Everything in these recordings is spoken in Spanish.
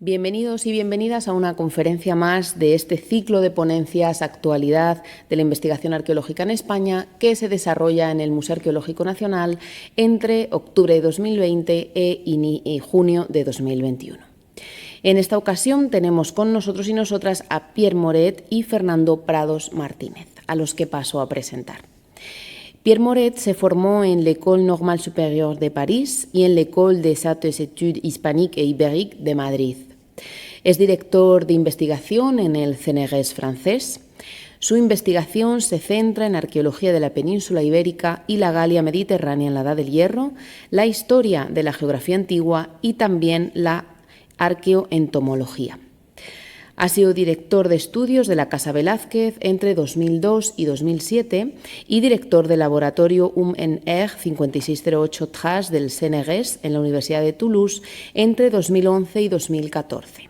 Bienvenidos y bienvenidas a una conferencia más de este ciclo de ponencias Actualidad de la investigación arqueológica en España que se desarrolla en el Museo Arqueológico Nacional entre octubre de 2020 y junio de 2021. En esta ocasión tenemos con nosotros y nosotras a Pierre Moret y Fernando Prados Martínez, a los que paso a presentar. Pierre Moret se formó en l'École Normale Supérieure de París y en l'École des Hautes Études Hispaniques et Ibériques de Madrid. Es director de investigación en el CNRS francés. Su investigación se centra en arqueología de la península ibérica y la Galia mediterránea en la Edad del Hierro, la historia de la geografía antigua y también la arqueoentomología. Ha sido director de estudios de la Casa Velázquez entre 2002 y 2007 y director del laboratorio UMNR 5608 TRAS del CNRS en la Universidad de Toulouse entre 2011 y 2014.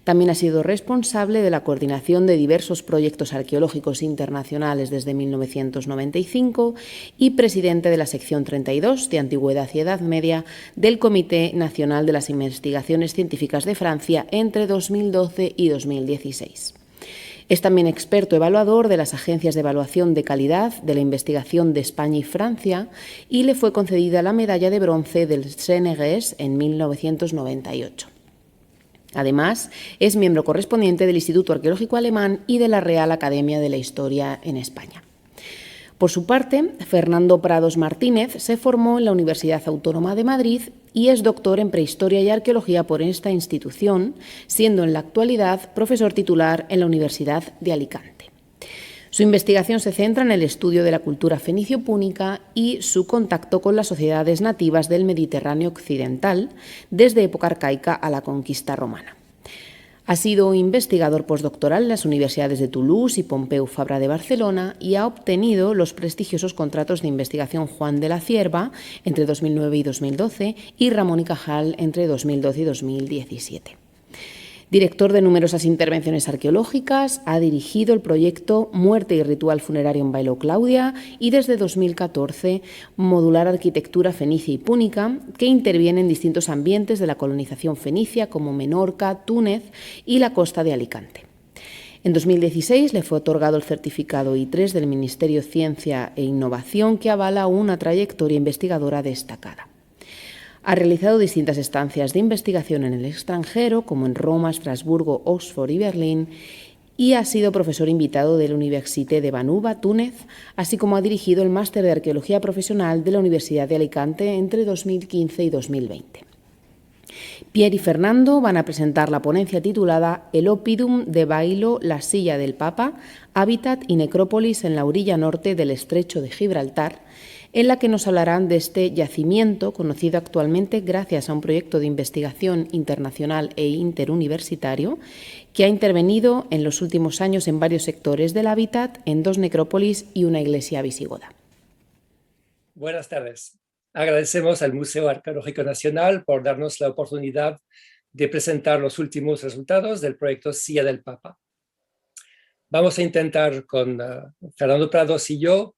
También ha sido responsable de la coordinación de diversos proyectos arqueológicos internacionales desde 1995 y presidente de la sección 32 de Antigüedad y Edad Media del Comité Nacional de las Investigaciones Científicas de Francia entre 2012 y 2016. Es también experto evaluador de las agencias de evaluación de calidad de la investigación de España y Francia y le fue concedida la medalla de bronce del CNRS en 1998. Además, es miembro correspondiente del Instituto Arqueológico Alemán y de la Real Academia de la Historia en España. Por su parte, Fernando Prados Martínez se formó en la Universidad Autónoma de Madrid y es doctor en Prehistoria y Arqueología por esta institución, siendo en la actualidad profesor titular en la Universidad de Alicante. Su investigación se centra en el estudio de la cultura fenicio-púnica y su contacto con las sociedades nativas del Mediterráneo occidental, desde época arcaica a la conquista romana. Ha sido investigador postdoctoral en las universidades de Toulouse y Pompeu Fabra de Barcelona y ha obtenido los prestigiosos contratos de investigación Juan de la Cierva entre 2009 y 2012 y Ramón y Cajal entre 2012 y 2017. Director de numerosas intervenciones arqueológicas, ha dirigido el proyecto Muerte y Ritual Funerario en Bailo Claudia y desde 2014 Modular Arquitectura Fenicia y Púnica, que interviene en distintos ambientes de la colonización fenicia como Menorca, Túnez y la costa de Alicante. En 2016 le fue otorgado el certificado I3 del Ministerio de Ciencia e Innovación que avala una trayectoria investigadora destacada. Ha realizado distintas estancias de investigación en el extranjero, como en Roma, Estrasburgo, Oxford y Berlín, y ha sido profesor invitado de la Université de Banuba, Túnez, así como ha dirigido el Máster de Arqueología Profesional de la Universidad de Alicante entre 2015 y 2020. Pierre y Fernando van a presentar la ponencia titulada El Oppidum de Bailo, la silla del Papa, hábitat y necrópolis en la orilla norte del estrecho de Gibraltar, en la que nos hablarán de este yacimiento, conocido actualmente gracias a un proyecto de investigación internacional e interuniversitario, que ha intervenido en los últimos años en varios sectores del hábitat, en 2 necrópolis y una iglesia visigoda. Buenas tardes. Agradecemos al Museo Arqueológico Nacional por darnos la oportunidad de presentar los últimos resultados del proyecto Silla del Papa. Vamos a intentar con Fernando Prados y yo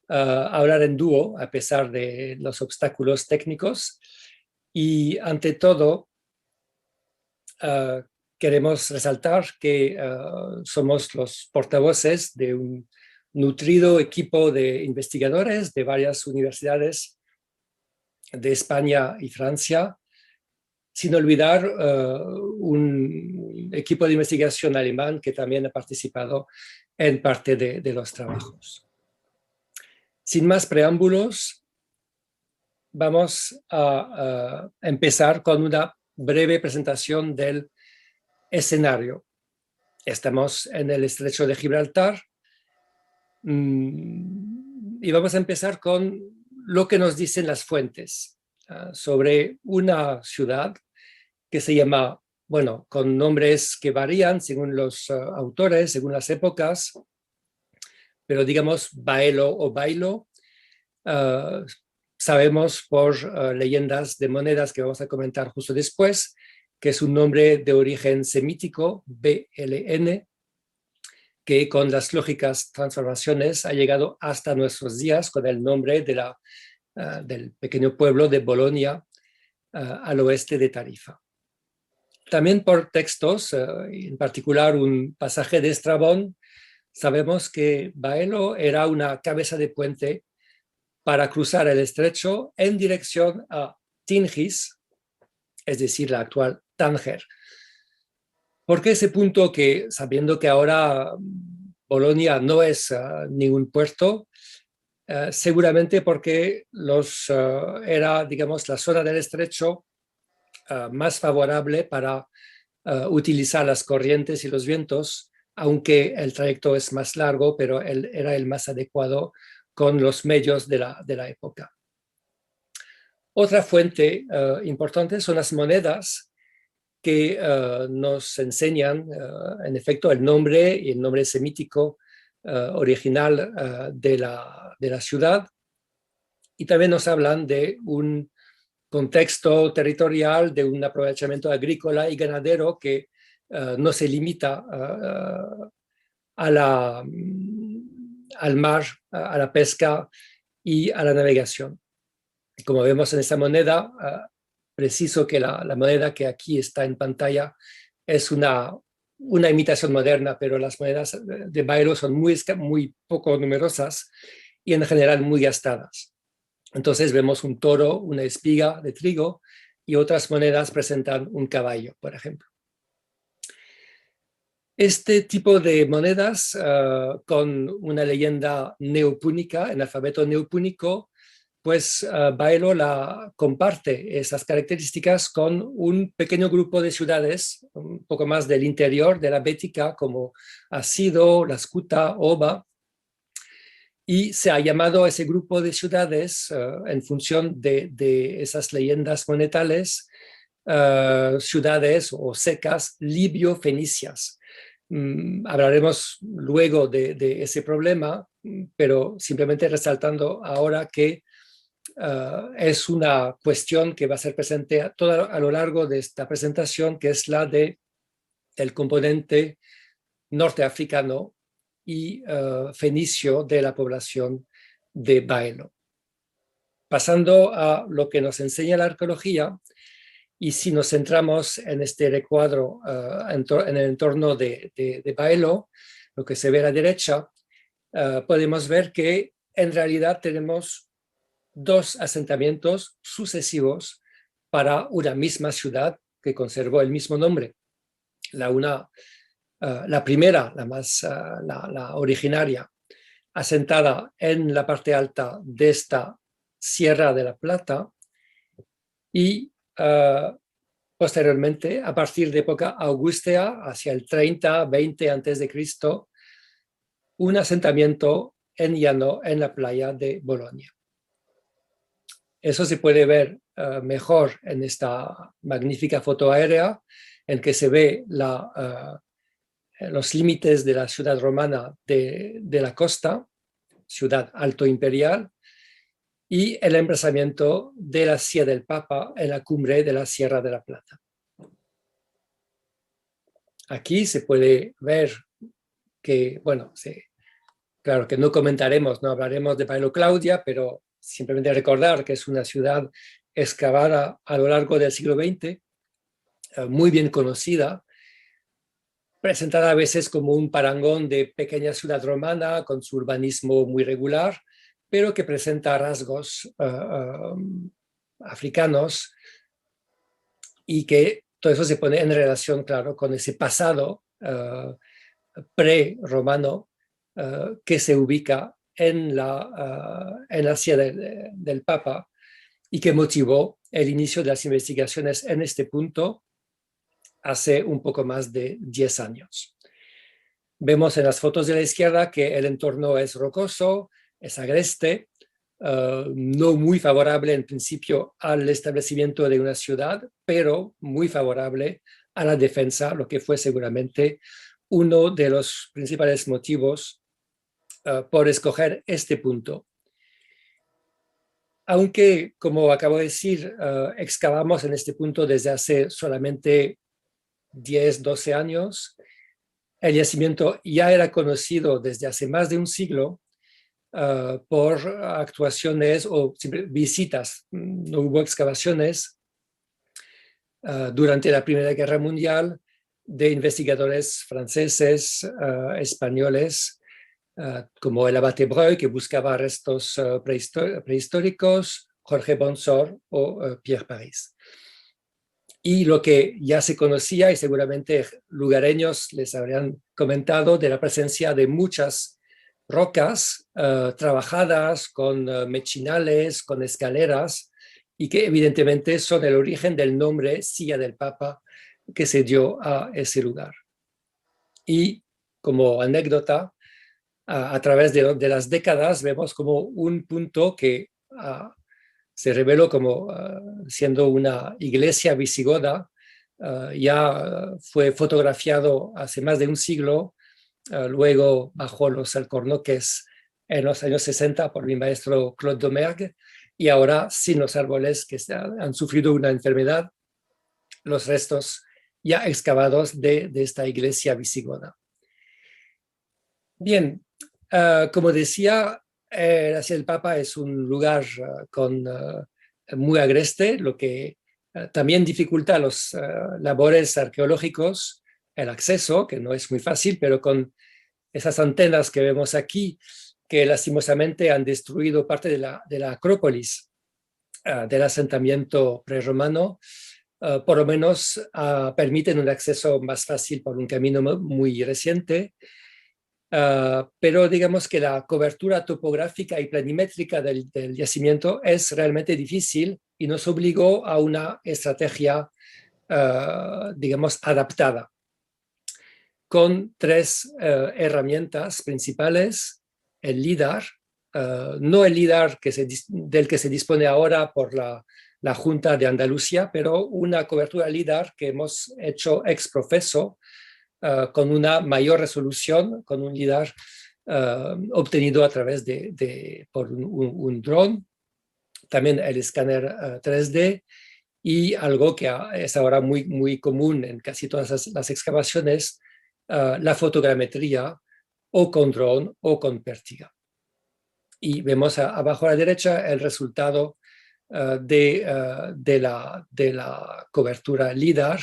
hablar en dúo a pesar de los obstáculos técnicos y ante todo queremos resaltar que somos los portavoces de un nutrido equipo de investigadores de varias universidades de España y Francia, sin olvidar un equipo de investigación alemán que también ha participado en parte de los trabajos. Sin más preámbulos, vamos a empezar con una breve presentación del escenario. Estamos en el estrecho de Gibraltar y vamos a empezar con lo que nos dicen las fuentes sobre una ciudad que se llama, bueno, con nombres que varían según los autores, según las épocas, pero digamos Baelo o Bailo. Sabemos por leyendas de monedas que vamos a comentar justo después, que es un nombre de origen semítico, BLN, que con las lógicas transformaciones ha llegado hasta nuestros días con el nombre de del pequeño pueblo de Bolonia al oeste de Tarifa. También por textos, en particular un pasaje de Estrabón, sabemos que Baelo era una cabeza de puente para cruzar el estrecho en dirección a Tingis, es decir, la actual Tánger. ¿Por qué ese punto que, sabiendo que ahora Bolonia no es ningún puerto, seguramente porque era, digamos, la zona del estrecho más favorable para utilizar las corrientes y los vientos, aunque el trayecto es más largo, pero era el más adecuado con los medios de la época. Otra fuente importante son las monedas que nos enseñan, en efecto, el nombre y el nombre semítico original de la ciudad, y también nos hablan de un contexto territorial, de un aprovechamiento agrícola y ganadero que no se limita al mar, a la pesca y a la navegación. Como vemos en esta moneda, preciso que la moneda que aquí está en pantalla es una imitación moderna, pero las monedas de Baelo son muy poco numerosas y en general muy gastadas. Entonces vemos un toro, una espiga de trigo, y otras monedas presentan un caballo, por ejemplo. Este tipo de monedas con una leyenda neopúnica, en alfabeto neopúnico, pues Baelo comparte esas características con un pequeño grupo de ciudades, un poco más del interior de la Bética, como Asido, La Scuta, Oba, y se ha llamado a ese grupo de ciudades en función de esas leyendas monetales, ciudades o secas libio-fenicias. Hablaremos luego de ese problema, pero simplemente resaltando ahora que es una cuestión que va a ser presente a lo largo de esta presentación, que es la del componente norteafricano y fenicio de la población de Baelo. Pasando a lo que nos enseña la arqueología, y si nos centramos en este recuadro en el entorno de Baelo, lo que se ve a la derecha, podemos ver que en realidad tenemos dos asentamientos sucesivos para una misma ciudad que conservó el mismo nombre. La primera, la originaria, asentada en la parte alta de esta Sierra de la Plata, y posteriormente, a partir de época augustea, hacia el 30-20 a.C., un asentamiento en llano en la playa de Bolonia. Eso se puede ver mejor en esta magnífica foto aérea, en que se ve los límites de la ciudad romana de la costa, ciudad alto imperial, y el emplazamiento de la Silla del Papa en la cumbre de la Sierra de la Plata. Aquí se puede ver que, bueno, claro que no comentaremos, no hablaremos de Baelo Claudia, pero simplemente recordar que es una ciudad excavada a lo largo del siglo XX, muy bien conocida, presentada a veces como un parangón de pequeña ciudad romana con su urbanismo muy regular, pero que presenta rasgos africanos, y que todo eso se pone en relación, claro, con ese pasado pre-romano que se ubica en la Silla del Papa, y que motivó el inicio de las investigaciones en este punto hace un poco más de 10 años. Vemos en las fotos de la izquierda que el entorno es rocoso, es agreste, no muy favorable en principio al establecimiento de una ciudad, pero muy favorable a la defensa, lo que fue seguramente uno de los principales motivos por escoger este punto. Aunque, como acabo de decir, excavamos en este punto desde hace solamente 10, 12 años, el yacimiento ya era conocido desde hace más de un siglo por actuaciones o visitas. No hubo excavaciones durante la Primera Guerra Mundial de investigadores franceses, españoles, como el abate Breuil, que buscaba restos prehistóricos, Jorge Bonsor o Pierre Paris. Y lo que ya se conocía, y seguramente lugareños les habrían comentado, de la presencia de muchas rocas trabajadas con mechinales, con escaleras, y que evidentemente son el origen del nombre Silla del Papa que se dio a ese lugar. Y como anécdota, a través de las décadas vemos como un punto que se reveló como siendo una iglesia visigoda, ya fue fotografiado hace más de un siglo, luego bajo los alcornoques en los años 60 por mi maestro Claude Domergue, y ahora sin los árboles que han sufrido una enfermedad, los restos ya excavados de esta iglesia visigoda. Bien, como decía, la Silla del Papa es un lugar muy agreste, lo que también dificulta los labores arqueológicos, el acceso, que no es muy fácil, pero con esas antenas que vemos aquí, que lastimosamente han destruido parte de la Acrópolis del asentamiento prerromano, por lo menos permiten un acceso más fácil por un camino muy reciente. Pero digamos que la cobertura topográfica y planimétrica del yacimiento es realmente difícil y nos obligó a una estrategia, digamos, adaptada, con tres herramientas principales: el LIDAR, no el LIDAR del que se dispone ahora por la Junta de Andalucía, pero una cobertura LIDAR que hemos hecho ex profeso, con una mayor resolución, con un LIDAR obtenido a través por un dron, también el escáner 3D, y algo que es ahora muy, muy común en casi todas las excavaciones, la fotogrametría, o con dron o con pértiga. Y vemos abajo a la derecha el resultado de la cobertura LIDAR,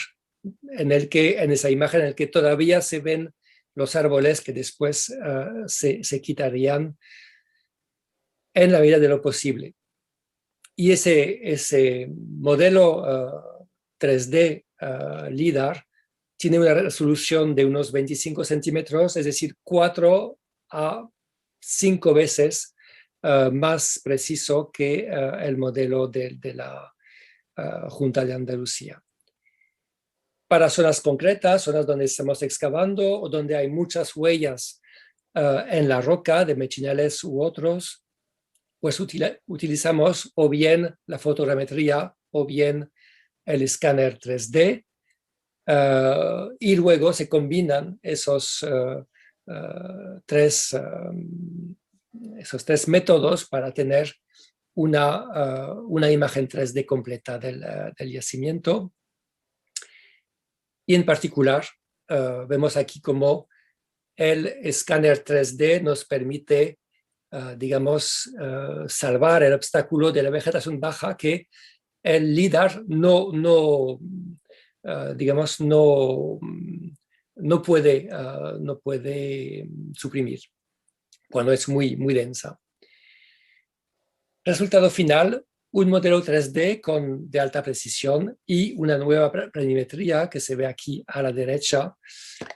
en esa imagen en el que todavía se ven los árboles que después se quitarían en la medida de lo posible. Y ese modelo 3D LIDAR tiene una resolución de unos 25 centímetros, es decir, 4 a 5 veces más preciso que el modelo de la Junta de Andalucía. Para zonas concretas, zonas donde estamos excavando o donde hay muchas huellas en la roca de mechinales u otros, pues utilizamos o bien la fotogrametría o bien el escáner 3D, y luego se combinan esos tres métodos para tener una imagen 3D completa del yacimiento. Y en particular, vemos aquí cómo el escáner 3D nos permite, digamos, salvar el obstáculo de la vegetación baja que el LIDAR no puede suprimir cuando es muy, muy densa. Resultado final: un modelo 3D de alta precisión y una nueva planimetría que se ve aquí a la derecha.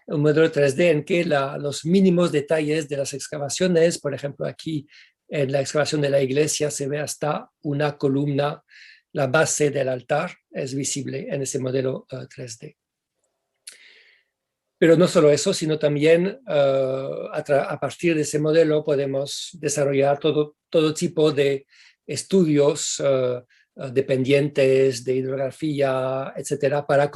Un modelo 3D en que los mínimos detalles de las excavaciones, por ejemplo, aquí en la excavación de la iglesia se ve hasta una columna, la base del altar es visible en ese modelo 3D. Pero no solo eso, sino también a partir de ese modelo podemos desarrollar todo tipo de estudios dependientes de hidrografía, etcétera, para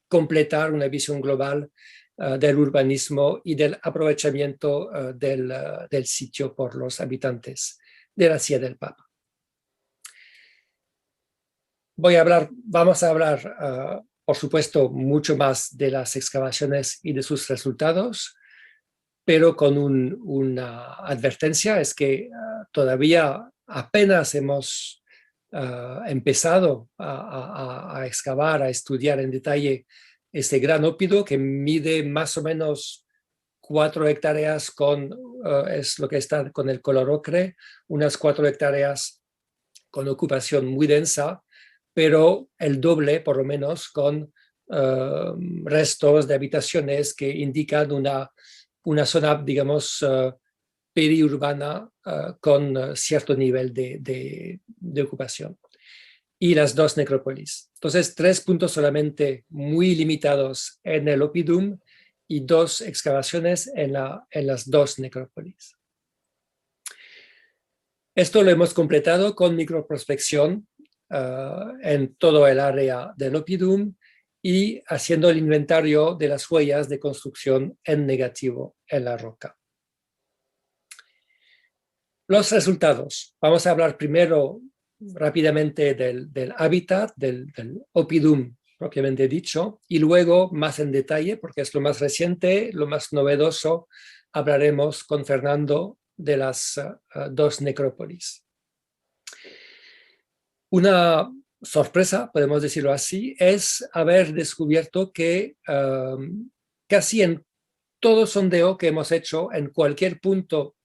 completar una visión global del urbanismo y del aprovechamiento del sitio por los habitantes de la Silla del Papa. Vamos a hablar, por supuesto, mucho más de las excavaciones y de sus resultados, pero con una advertencia: es que todavía apenas hemos empezado a excavar, a estudiar en detalle este gran ópido que mide más o menos 4 hectáreas es lo que está con el color ocre, unas 4 hectáreas con ocupación muy densa, pero el doble por lo menos con restos de habitaciones que indican una zona, digamos, periurbana con cierto nivel de ocupación. Y las 2 necrópolis. Entonces, 3 puntos solamente muy limitados en el Oppidum y 2 excavaciones en las 2 necrópolis. Esto lo hemos completado con microprospección en todo el área del Oppidum y haciendo el inventario de las huellas de construcción en negativo en la roca. Los resultados. Vamos a hablar primero rápidamente del hábitat, del Oppidum propiamente dicho, y luego más en detalle, porque es lo más reciente, lo más novedoso, hablaremos con Fernando de las 2 necrópolis. Una sorpresa, podemos decirlo así, es haber descubierto que casi en todo sondeo que hemos hecho en cualquier punto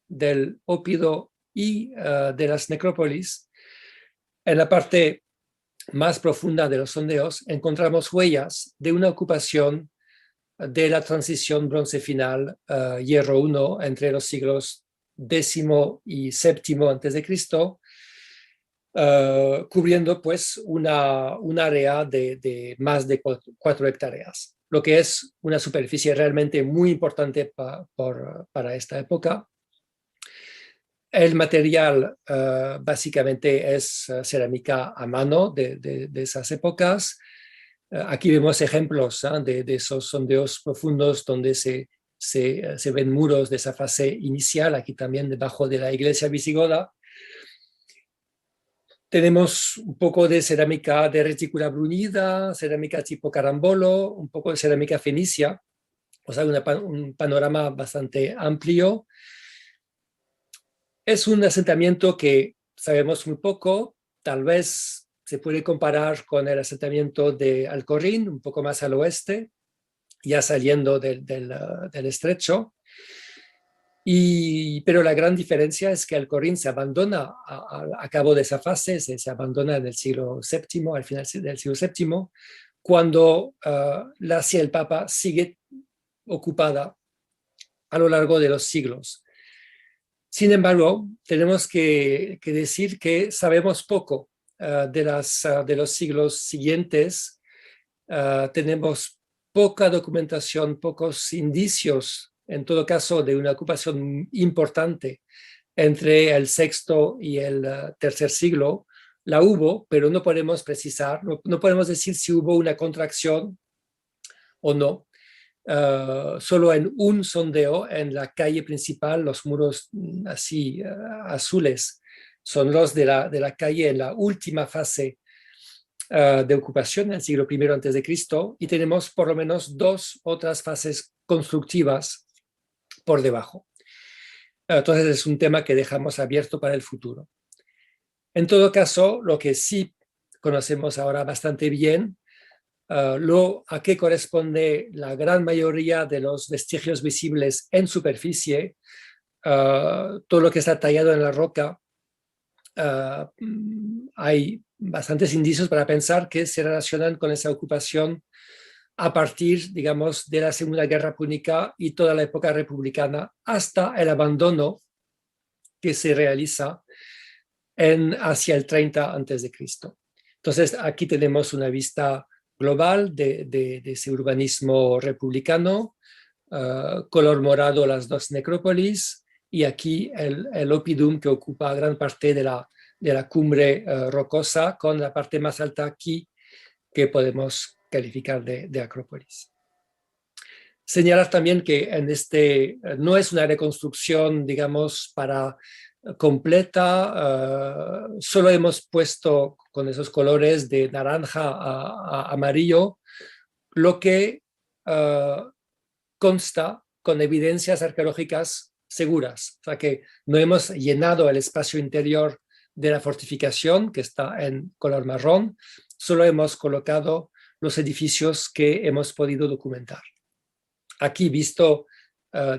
del ópido y de las necrópolis, en la parte más profunda de los sondeos encontramos huellas de una ocupación de la transición bronce final hierro I entre los siglos X y VII a.C., cubriendo pues un área de más de 4 hectáreas, lo que es una superficie realmente muy importante para esta época. El material básicamente es cerámica a mano de esas épocas. Aquí vemos ejemplos de esos sondeos profundos donde se ven muros de esa fase inicial, aquí también debajo de la iglesia visigoda. Tenemos un poco de cerámica de retícula bruñida, cerámica tipo carambolo, un poco de cerámica fenicia, o sea, un panorama bastante amplio. Es un asentamiento que sabemos muy poco, tal vez se puede comparar con el asentamiento de Alcorrín, un poco más al oeste, ya saliendo del estrecho. Pero la gran diferencia es que Alcorrín se abandona a cabo de esa fase, se abandona en el siglo VII, al final del siglo VII, cuando la Cia del Papa sigue ocupada a lo largo de los siglos. Sin embargo, tenemos que decir que sabemos poco de los siglos siguientes. Tenemos poca documentación, pocos indicios, en todo caso, de una ocupación importante entre el sexto y el tercer siglo. La hubo, pero no podemos precisar, no podemos decir si hubo una contracción o no. Solo en un sondeo en la calle principal, los muros así azules son los de la calle en la última fase de ocupación, en el siglo I a.C., y tenemos por lo menos 2 otras fases constructivas por debajo. Entonces es un tema que dejamos abierto para el futuro. En todo caso, lo que sí conocemos ahora bastante bien, a qué corresponde la gran mayoría de los vestigios visibles en superficie, todo lo que está tallado en la roca, hay bastantes indicios para pensar que se relacionan con esa ocupación a partir, digamos, de la Segunda Guerra Púnica y toda la época republicana, hasta el abandono que se realiza hacia el 30 a.C. Entonces, aquí tenemos una vista global de ese urbanismo republicano, color morado las 2 necrópolis, y aquí el Oppidum, que ocupa gran parte de la cumbre rocosa, con la parte más alta aquí que podemos calificar de acrópolis. Señalar también que no es una reconstrucción, digamos, completa, solo hemos puesto con esos colores de naranja a amarillo lo que consta con evidencias arqueológicas seguras, o sea que no hemos llenado el espacio interior de la fortificación, que está en color marrón, solo hemos colocado los edificios que hemos podido documentar. Aquí, visto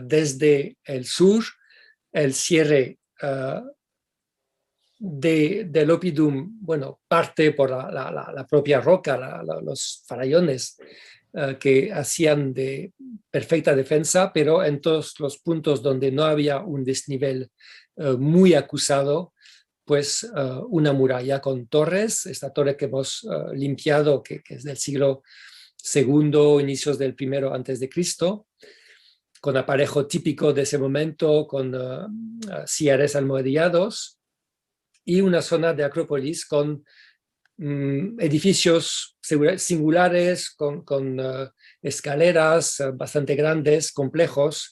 desde el sur, el cierre del Oppidum, bueno, parte por la propia roca, los farallones que hacían de perfecta defensa, pero en todos los puntos donde no había un desnivel muy acusado, pues una muralla con torres, esta torre que hemos limpiado, que es del siglo II, inicios del I antes de Cristo, con aparejo típico de ese momento, con sillares almohadillados, y una zona de Acrópolis con edificios singulares, con escaleras bastante grandes, complejos.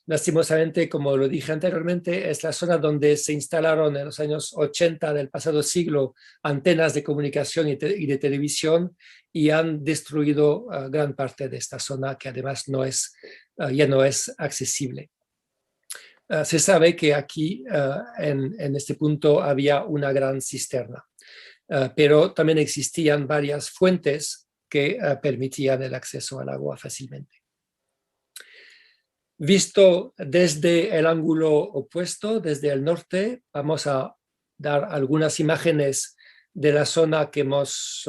Lastimosamente, como lo dije anteriormente, es la zona donde se instalaron en los años 80 del pasado siglo antenas de comunicación y de televisión, y han destruido gran parte de esta zona, que además ya no es accesible. Se sabe que aquí, en este punto, había una gran cisterna, pero también existían varias fuentes que permitían el acceso al agua fácilmente. Visto desde el ángulo opuesto, desde el norte, vamos a dar algunas imágenes de la zona que más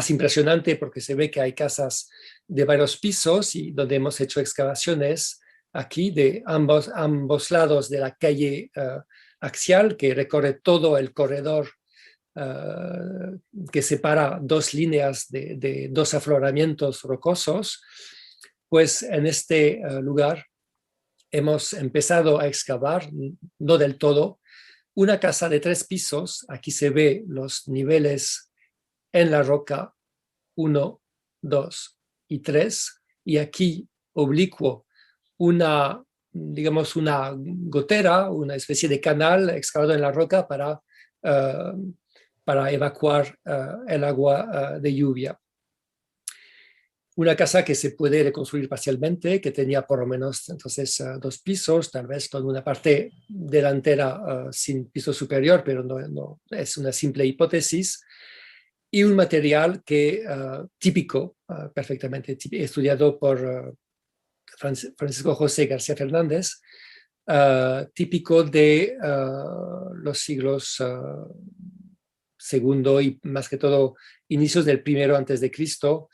impresionante, porque se ve que hay casas de varios pisos y donde hemos hecho excavaciones aquí de ambos lados de la calle axial, que recorre todo el corredor que separa dos líneas de dos afloramientos rocosos. Pues en este lugar hemos empezado a excavar, no del todo, una casa de 3 pisos. Aquí se ve los niveles en la roca 1, 2 y 3, y aquí oblicuo digamos una gotera, una especie de canal excavado en la roca para evacuar el agua de lluvia. Una casa que se puede reconstruir parcialmente, que tenía por lo menos entonces 2 pisos, tal vez con una parte delantera sin piso superior, pero no es una simple hipótesis, y un material que típico, perfectamente estudiado por Francisco José García Fernández, típico de los siglos II y más que todo inicios del I antes de Cristo.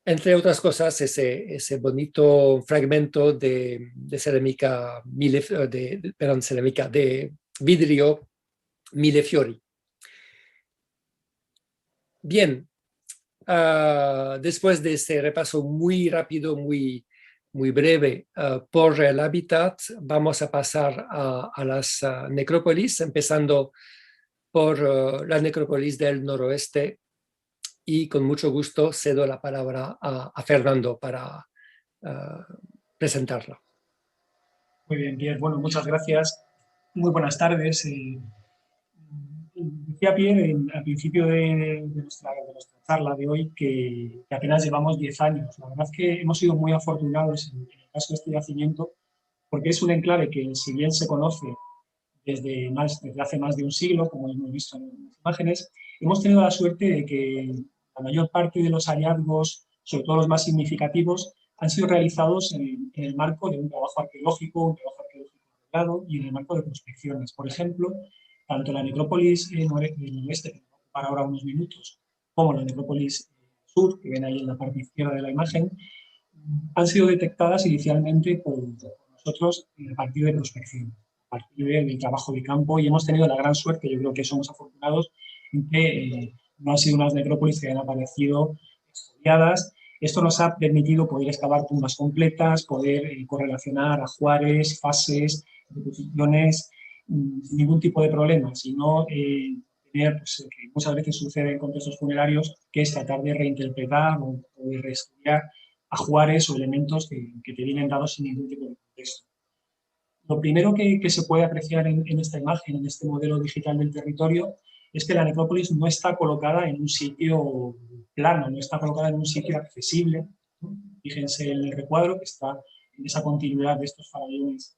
Entre otras cosas, ese bonito fragmento de cerámica, cerámica de vidrio Millefiori. Bien, después de este repaso muy rápido, muy breve por el hábitat, vamos a pasar a las necrópolis, empezando por la necrópolis del noroeste, y con mucho gusto cedo la palabra a Fernando para presentarla. Muy bien, Pierre. Bueno, muchas gracias. Muy buenas tardes. Decía Pierre al principio de nuestra charla de hoy que apenas llevamos 10 años. La verdad es que hemos sido muy afortunados en el caso de este yacimiento, porque es un enclave que, si bien se conoce desde hace más de un siglo, como hemos visto en las imágenes, hemos tenido la suerte de que la mayor parte de los hallazgos, sobre todo los más significativos, han sido realizados en el marco de un trabajo arqueológico arreglado, y en el marco de prospecciones. Por ejemplo, tanto la necrópolis noroeste, que va a ocupar ahora unos minutos, como la necrópolis sur, que ven ahí en la parte izquierda de la imagen, han sido detectadas inicialmente por nosotros a partir de prospección, a partir del trabajo de campo, y hemos tenido la gran suerte, yo creo que somos afortunados, en que no han sido unas necrópolis que hayan aparecido estudiadas. Esto nos ha permitido poder excavar tumbas completas, poder correlacionar ajuares, fases, deposiciones, sin ningún tipo de problema, sino tener, pues, que muchas veces sucede en contextos funerarios, que es tratar de reinterpretar o de reestudiar ajuares o elementos que te vienen dados sin ningún tipo de contexto. Lo primero que se puede apreciar en esta imagen, en este modelo digital del territorio, es que la necrópolis no está colocada en un sitio plano, no está colocada en un sitio accesible. Fíjense en el recuadro, que está en esa continuidad de estos farallones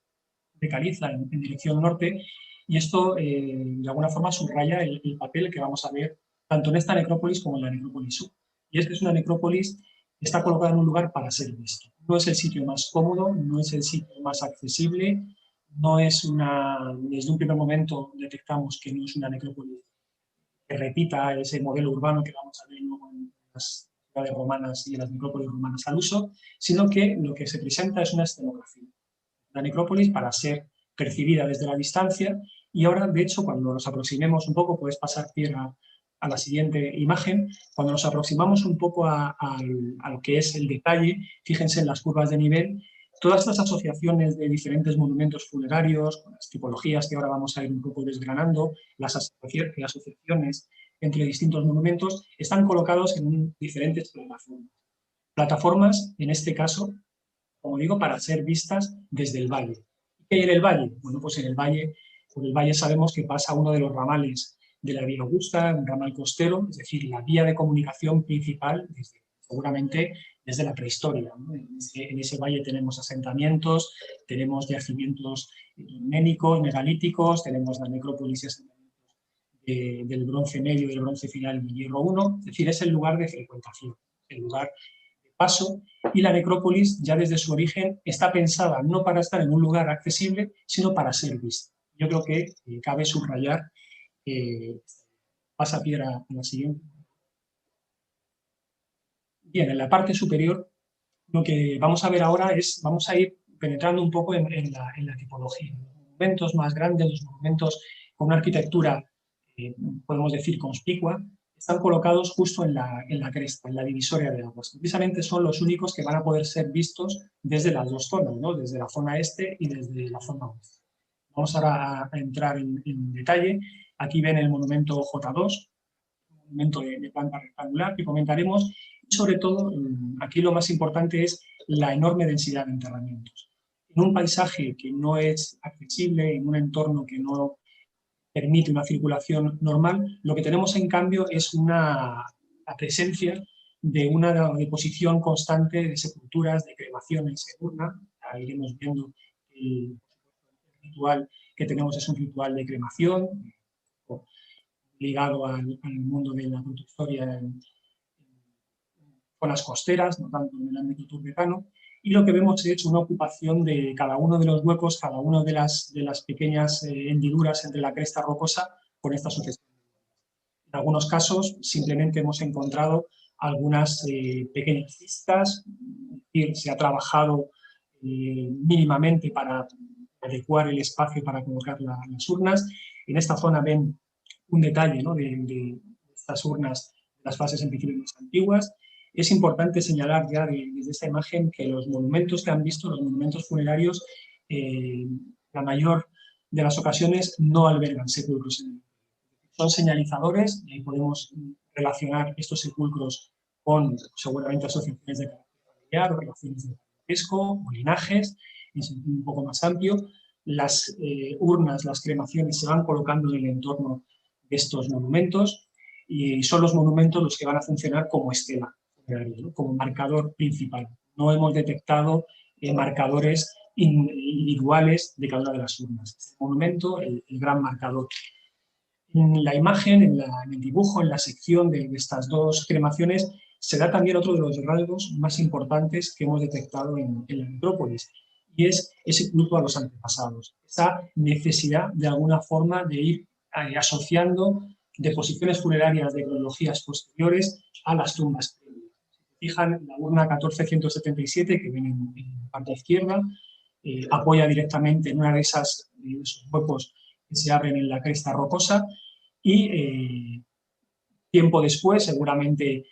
de caliza en dirección norte, Y esto, de alguna forma, subraya el papel que vamos a ver tanto en esta necrópolis como en la necrópolis sur. Y es que es una necrópolis que está colocada en un lugar para ser visto. No es el sitio más cómodo, no es el sitio más accesible, no es desde un primer momento detectamos que no es una necrópolis que repita ese modelo urbano que vamos a ver luego en las ciudades romanas y en las necrópolis romanas al uso, sino que lo que se presenta es una escenografía. La necrópolis para ser percibida desde la distancia, y ahora, de hecho, cuando nos aproximemos un poco, puedes pasar a la siguiente imagen, cuando nos aproximamos un poco a lo que es el detalle, fíjense en las curvas de nivel, todas estas asociaciones de diferentes monumentos funerarios, con las tipologías que ahora vamos a ir un poco desgranando, las asociaciones entre distintos monumentos, están colocados en diferentes plataformas. Plataformas, en este caso, como digo, para ser vistas desde el valle. ¿Qué hay en el valle? Bueno, pues por el valle sabemos que pasa uno de los ramales de la Vía Augusta, un ramal costero, es decir, la vía de comunicación principal, seguramente desde la prehistoria, ¿no? En ese valle tenemos asentamientos, tenemos yacimientos nénicos, megalíticos, tenemos la necrópolis y asentamientos del bronce medio y del bronce final del hierro I, es decir, es el lugar de frecuentación, el lugar de paso, y la necrópolis ya desde su origen está pensada no para estar en un lugar accesible, sino para ser vista. Yo creo que cabe subrayar, pasa piedra a la siguiente. Bien, en la parte superior lo que vamos a ver ahora vamos a ir penetrando un poco en la tipología. Los monumentos más grandes, los monumentos con una arquitectura, podemos decir, conspicua, están colocados justo en la cresta, en la divisoria de aguas. Precisamente son los únicos que van a poder ser vistos desde las dos zonas, ¿no? Desde la zona este y desde la zona oeste. Vamos ahora a entrar en detalle. Aquí ven el monumento J2, un monumento de planta rectangular que comentaremos. Y sobre todo, aquí lo más importante es la enorme densidad de enterramientos. En un paisaje que no es accesible, en un entorno que no permite una circulación normal, lo que tenemos en cambio es la presencia de una deposición constante de sepulturas, de cremaciones en urna. Ahí iremos viendo el ritual que tenemos es un ritual de cremación ligado al mundo de la protohistoria en zonas costeras, no tanto en el ámbito tibetano, y lo que vemos es una ocupación de cada uno de los huecos, cada una de las pequeñas hendiduras entre la cresta rocosa con esta sucesión. En algunos casos simplemente hemos encontrado algunas pequeñas cistas, es decir, se ha trabajado mínimamente para adecuar el espacio para colocar las urnas. En esta zona ven un detalle, ¿no?, de estas urnas de las fases en principio más antiguas. Es importante señalar ya desde esta imagen que los monumentos que han visto, los monumentos funerarios, la mayor de las ocasiones no albergan sepulcros en el interior. Son señalizadores y ahí podemos relacionar estos sepulcros con seguramente asociaciones de carácter familiar o relaciones de parentesco o linajes, en sentido un poco más amplio. Las urnas, las cremaciones se van colocando en el entorno de estos monumentos y son los monumentos los que van a funcionar como estela, ¿no?, como marcador principal. No hemos detectado marcadores individuales de cada una de las urnas. Este monumento, el gran marcador. En la imagen, en el dibujo, en la sección de estas dos cremaciones, se da también otro de los rasgos más importantes que hemos detectado en la necrópolis, y es ese culto a los antepasados, esa necesidad de alguna forma de ir asociando deposiciones funerarias de cronologías posteriores a las tumbas previas. Si se fijan, la urna 1477, que ven en la parte izquierda, apoya directamente en una de esos huecos que se abren en la cresta rocosa, y tiempo después, seguramente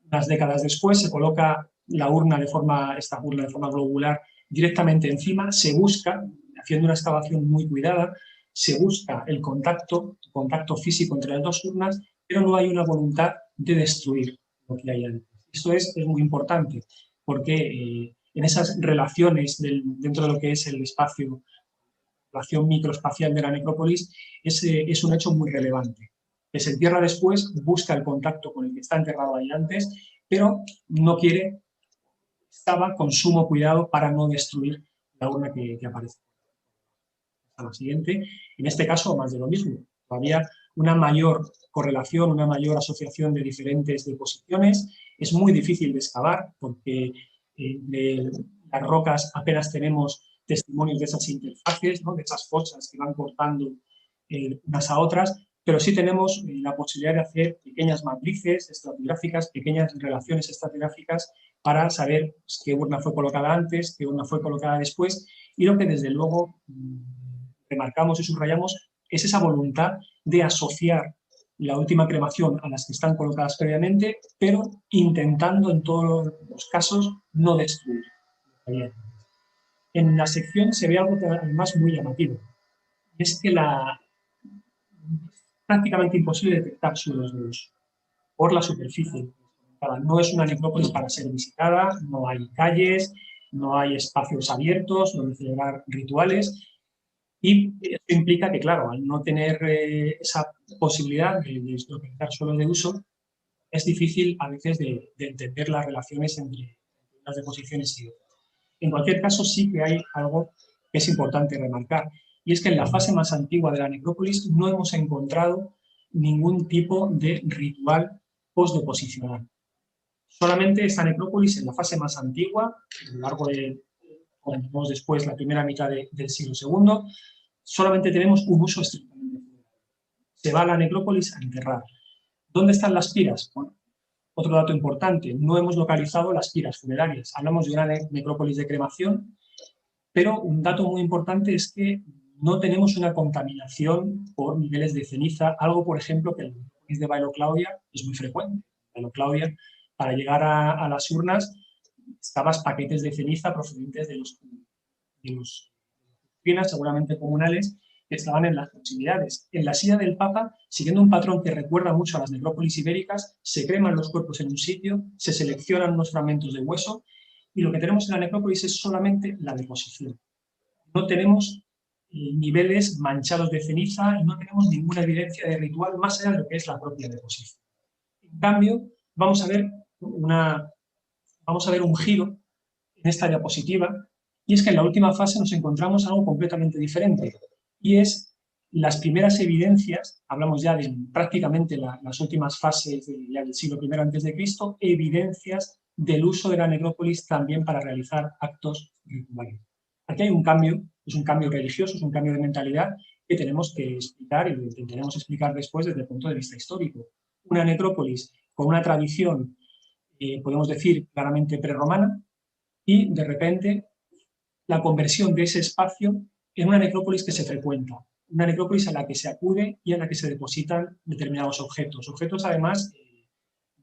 unas décadas después, se coloca esta urna de forma globular directamente encima, se busca, haciendo una excavación muy cuidada, se busca el contacto físico entre las dos urnas, pero no hay una voluntad de destruir lo que hay antes. Esto es muy importante, porque en esas relaciones dentro de lo que es el espacio, la relación microespacial de la necrópolis, es un hecho muy relevante. Que se entierra después, busca el contacto con el que está enterrado ahí antes, pero no quiere, estaba con sumo cuidado para no destruir la urna que aparece. a la siguiente. En este caso, más de lo mismo. Todavía una mayor correlación, una mayor asociación de diferentes deposiciones. Es muy difícil de excavar porque de las rocas apenas tenemos testimonios de esas interfaces, ¿no? De esas fosas que van cortando unas a otras, pero sí tenemos la posibilidad de hacer pequeñas matrices estratigráficas, pequeñas relaciones estratigráficas para saber qué urna fue colocada antes, qué urna fue colocada después, y lo que desde luego remarcamos y subrayamos es esa voluntad de asociar la última cremación a las que están colocadas previamente, pero intentando en todos los casos no destruir. En la sección se ve algo además muy llamativo, y es que es prácticamente imposible detectar suelos de uso por la superficie. No es una necrópolis para ser visitada, no hay calles, no hay espacios abiertos donde celebrar rituales, y eso implica que, claro, al no tener esa posibilidad de localizar suelos de uso, es difícil a veces de entender las relaciones entre las deposiciones y otras. En cualquier caso, sí que hay algo que es importante remarcar, y es que en la fase más antigua de la necrópolis no hemos encontrado ningún tipo de ritual postdeposicional. Solamente esta necrópolis en la fase más antigua, a lo largo de, como vemos después, la primera mitad del siglo II, solamente tenemos un uso estrictamente funerario. Se va a la necrópolis a enterrar. ¿Dónde están las piras? Bueno, otro dato importante, no hemos localizado las piras funerarias. Hablamos de una necrópolis de cremación, pero un dato muy importante es que no tenemos una contaminación por niveles de ceniza, algo, por ejemplo, que en la necrópolis de Bailo Claudia es muy frecuente. Bailo Claudia, para llegar a las urnas, estabas paquetes de ceniza procedentes de los seguramente comunales, que estaban en las proximidades. En la silla del Papa, siguiendo un patrón que recuerda mucho a las necrópolis ibéricas, se creman los cuerpos en un sitio, se seleccionan unos fragmentos de hueso, y lo que tenemos en la necrópolis es solamente la deposición. No tenemos niveles manchados de ceniza y no tenemos ninguna evidencia de ritual más allá de lo que es la propia deposición. En cambio, vamos a ver un giro en esta diapositiva, y es que en la última fase nos encontramos algo completamente diferente, y es las primeras evidencias, hablamos ya de prácticamente las últimas fases del siglo I a.C., evidencias del uso de la necrópolis también para realizar actos rituales. Aquí hay un cambio, es un cambio religioso, es un cambio de mentalidad que tenemos que explicar y lo intentaremos explicar después desde el punto de vista histórico. Una necrópolis con una tradición, podemos decir, claramente prerromana, y de repente la conversión de ese espacio en una necrópolis que se frecuenta, una necrópolis a la que se acude y a la que se depositan determinados objetos. Objetos, además,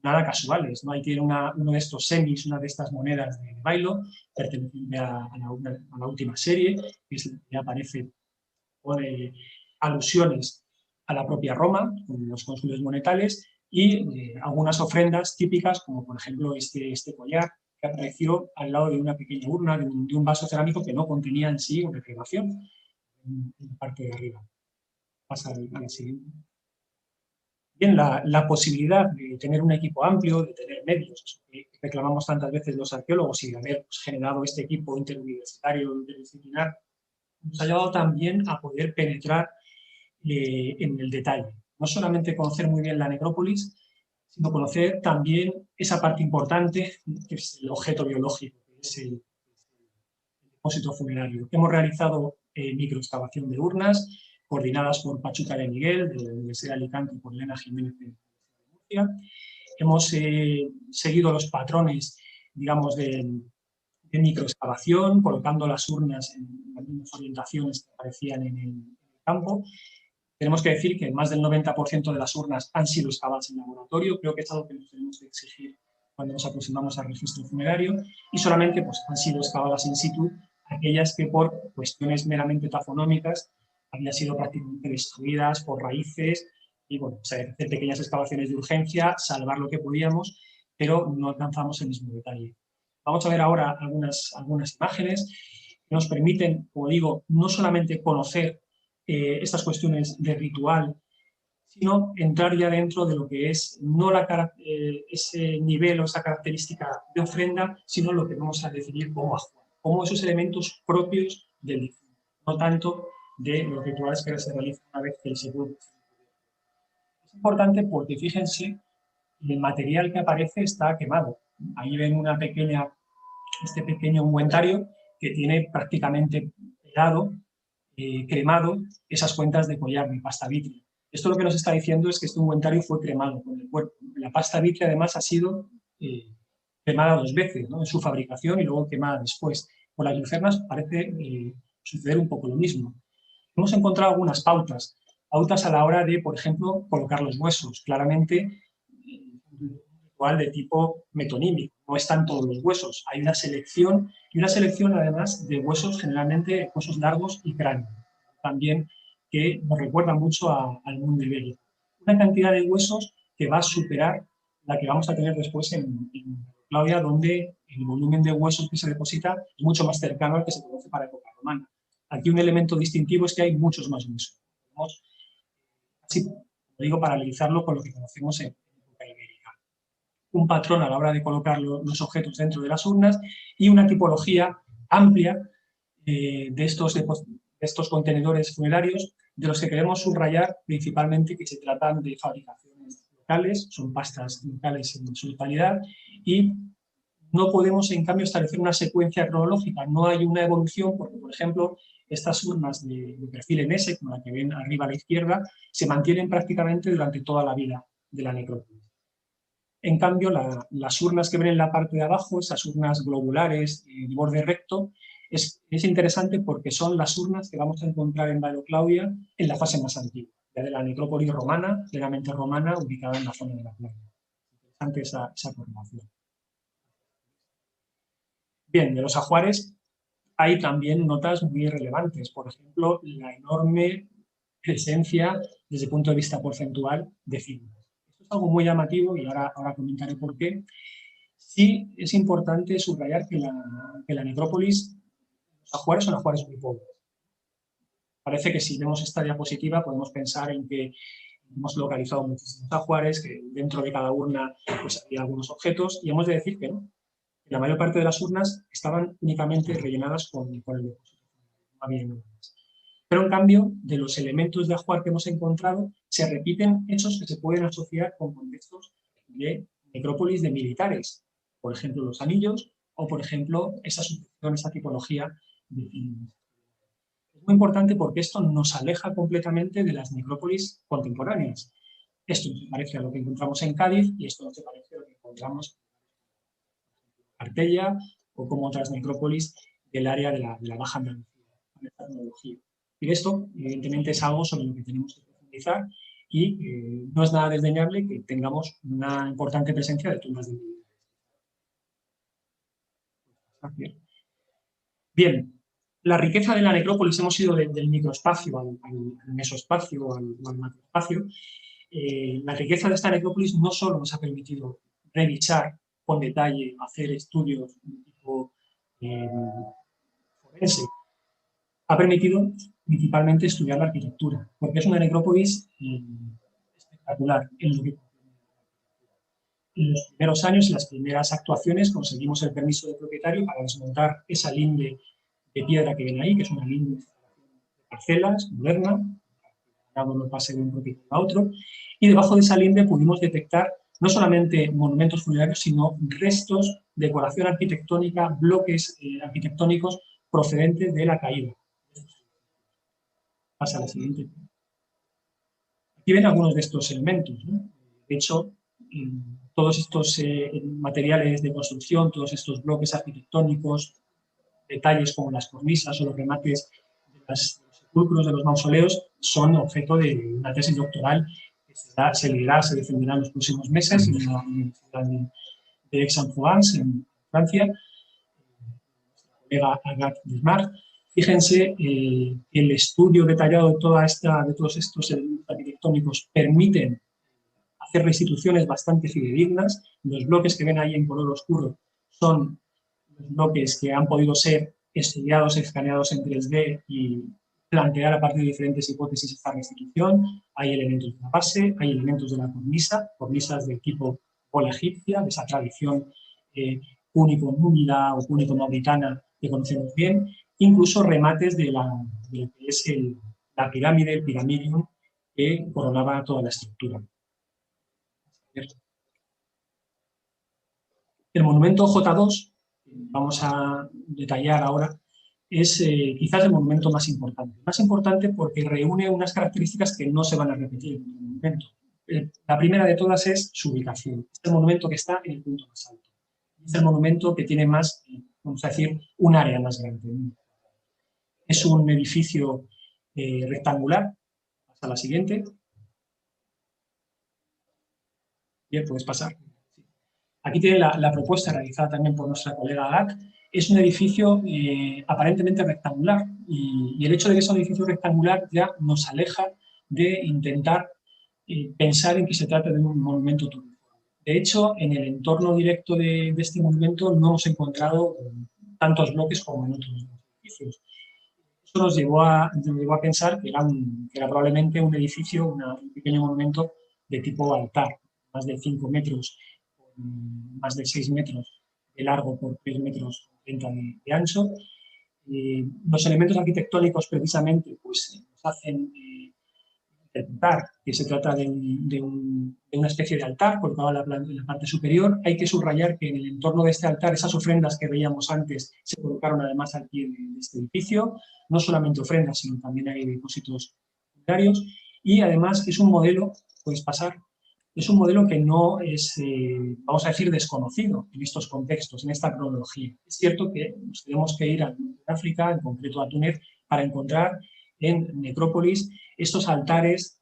nada casuales, ¿no? Ahí tiene uno de estos semis, una de estas monedas de Bailo, perteneciente a la última serie, que aparece con alusiones a la propia Roma, con los cónsules monetales, y algunas ofrendas típicas, como por ejemplo este collar, que apareció al lado de una pequeña urna, de un vaso cerámico que no contenía en sí una cremación, en la parte de arriba. Pasa a la siguiente. Bien, la posibilidad de tener un equipo amplio, de tener medios, que reclamamos tantas veces los arqueólogos, y de haber generado este equipo interuniversitario, interdisciplinar, nos ha llevado también a poder penetrar en el detalle. No solamente conocer muy bien la necrópolis, sino conocer también esa parte importante, que es el objeto biológico, que es el depósito funerario. Hemos realizado microexcavación de urnas, coordinadas por Pachuca de Miguel, de la Universidad de Alicante, y por Elena Jiménez de Murcia. Hemos seguido los patrones, digamos, de microexcavación, colocando las urnas en las mismas orientaciones que aparecían en el campo. Tenemos que decir que más del 90% de las urnas han sido excavadas en laboratorio. Creo que es algo que nos tenemos que exigir cuando nos aproximamos al registro funerario, y solamente pues, han sido excavadas in situ aquellas que por cuestiones meramente tafonómicas habían sido prácticamente destruidas por raíces, y bueno, hacer pequeñas excavaciones de urgencia, salvar lo que podíamos, pero no alcanzamos el mismo detalle. Vamos a ver ahora algunas imágenes que nos permiten, como digo, no solamente conocer estas cuestiones de ritual, sino entrar ya dentro de lo que es no ese nivel o esa característica de ofrenda, sino lo que vamos a definir como ajuar, como esos elementos propios del difunto, no tanto de los rituales que se realizan una vez que el sepulcro. Es importante porque, fíjense, el material que aparece está quemado. Ahí ven este pequeño ungüentario que tiene prácticamente pelado, cremado, esas cuentas de collar, de pasta vitrea. Esto lo que nos está diciendo es que este ungüentario fue cremado con el cuerpo. La pasta vitrea, además, ha sido quemada 2 veces, ¿no?, en su fabricación y luego quemada después. Con las lucernas parece suceder un poco lo mismo. Hemos encontrado algunas pautas a la hora de, por ejemplo, colocar los huesos. Claramente, un ritual de tipo metonímico, no están todos los huesos, hay una selección, y una selección además de huesos, generalmente huesos largos y cráneo, también que nos recuerda mucho al mundo ibérico. Una cantidad de huesos que va a superar la que vamos a tener después en Claudia, donde el volumen de huesos que se deposita es mucho más cercano al que se conoce para época romana. Aquí un elemento distintivo es que hay muchos más huesos. Así, como digo, paralelizarlo con lo que conocemos en época ibérica. Un patrón a la hora de colocar los objetos dentro de las urnas y una tipología amplia de estos contenedores funerarios, de los que queremos subrayar principalmente que se tratan de fabricaciones locales, son pastas locales en su totalidad, y no podemos, en cambio, establecer una secuencia cronológica, no hay una evolución, porque, por ejemplo, estas urnas de perfil en S, como la que ven arriba a la izquierda, se mantienen prácticamente durante toda la vida de la necrópolis. En cambio, las urnas que ven en la parte de abajo, esas urnas globulares de borde recto, es interesante porque son las urnas que vamos a encontrar en Baelo Claudia en la fase más antigua, ya de la necrópolis romana, plenamente romana, ubicada en la zona de la playa. Interesante esa correlación. Bien, de los ajuares hay también notas muy relevantes. Por ejemplo, la enorme presencia desde el punto de vista porcentual de figuras. Esto es algo muy llamativo y ahora comentaré por qué. Sí es importante subrayar que la necrópolis, los ajuares son ajuares muy pobres. Parece que si vemos esta diapositiva podemos pensar en que hemos localizado muchísimos ajuares, que dentro de cada urna pues, había algunos objetos, y hemos de decir que no. La mayor parte de las urnas estaban únicamente rellenadas con el depósito. No había nada más. Pero en cambio, de los elementos de ajuar que hemos encontrado, se repiten hechos que se pueden asociar con contextos de necrópolis de militares. Por ejemplo, los anillos o, por ejemplo, esa sucesión, esa tipología de figuras. Es muy importante porque esto nos aleja completamente de las necrópolis contemporáneas. Esto no se parece a lo que encontramos en Cádiz y esto no se parece a lo que encontramos en Artella o como otras necrópolis del área de la Baja Andalucía, de esta tecnología. Y esto, evidentemente, es algo sobre lo que tenemos que profundizar y no es nada desdeñable que tengamos una importante presencia de tumbas de militares. Bien, la riqueza de la necrópolis, hemos ido del microespacio al mesoespacio, al macroespacio. La riqueza de esta necrópolis no solo nos ha permitido revisar con detalle, hacer estudios de tipo forense, ha permitido principalmente estudiar la arquitectura, porque es una necrópolis espectacular en lo que en los primeros años, en las primeras actuaciones, conseguimos el permiso del propietario para desmontar esa linde de piedra que ven ahí, que es una linde de parcelas, moderna, para que no pase de un propietario a otro, y debajo de esa linde pudimos detectar no solamente monumentos funerarios, sino restos, decoración arquitectónica, bloques arquitectónicos procedentes de la caída. Pasa a la siguiente. Aquí ven algunos de estos elementos, ¿no? De hecho, todos estos materiales de construcción, todos estos bloques arquitectónicos, detalles como las cornisas o los remates de los sepulcros, de los mausoleos, son objeto de una tesis doctoral que se defenderá en los próximos meses en la Universidad de Aix-en-Provence, en Francia, nuestra colega Agathe Desmarres. Fíjense que el estudio detallado de todos estos elementos arquitectónicos permiten hacer restituciones bastante fidedignas. Los bloques que ven ahí en color oscuro son los bloques que han podido ser estudiados, escaneados en 3D y plantear a partir de diferentes hipótesis esta restitución. Hay elementos de la base, hay elementos de la cornisa, cornisas del tipo bola egipcia, de esa tradición púnico-númida o púnico-mauritana que conocemos bien, incluso remates de lo que es la pirámide, el piramidium, que coronaba toda la estructura. El monumento J2, que vamos a detallar ahora, es quizás el monumento más importante. Más importante porque reúne unas características que no se van a repetir en el monumento. La primera de todas es su ubicación. Es el monumento que está en el punto más alto. Es el monumento que tiene más, vamos a decir, un área más grande. Es un edificio rectangular. Hasta la siguiente. Bien, puedes pasar. Aquí tiene la propuesta realizada también por nuestra colega Agat. Es un edificio aparentemente rectangular y el hecho de que sea un edificio rectangular ya nos aleja de intentar pensar en que se trata de un monumento turístico. De hecho, en el entorno directo de este monumento no hemos encontrado tantos bloques como en otros edificios. Esto nos llevó a pensar que era probablemente un edificio, un pequeño monumento de tipo altar, más de 5 metros, más de 6 metros de largo por 3 metros 30 de ancho. Los elementos arquitectónicos precisamente pues, nos hacen interpretar que se trata de una especie de altar colocado en la parte superior. Hay que subrayar que en el entorno de este altar esas ofrendas que veíamos antes se colocaron además al pie de este edificio. No solamente ofrendas, sino también hay depósitos funerarios. Y además es un modelo, puedes pasar, es un modelo que no es, vamos a decir, desconocido en estos contextos, en esta cronología. Es cierto que nos tenemos que ir a África, en concreto a Túnez, para encontrar en necrópolis estos altares,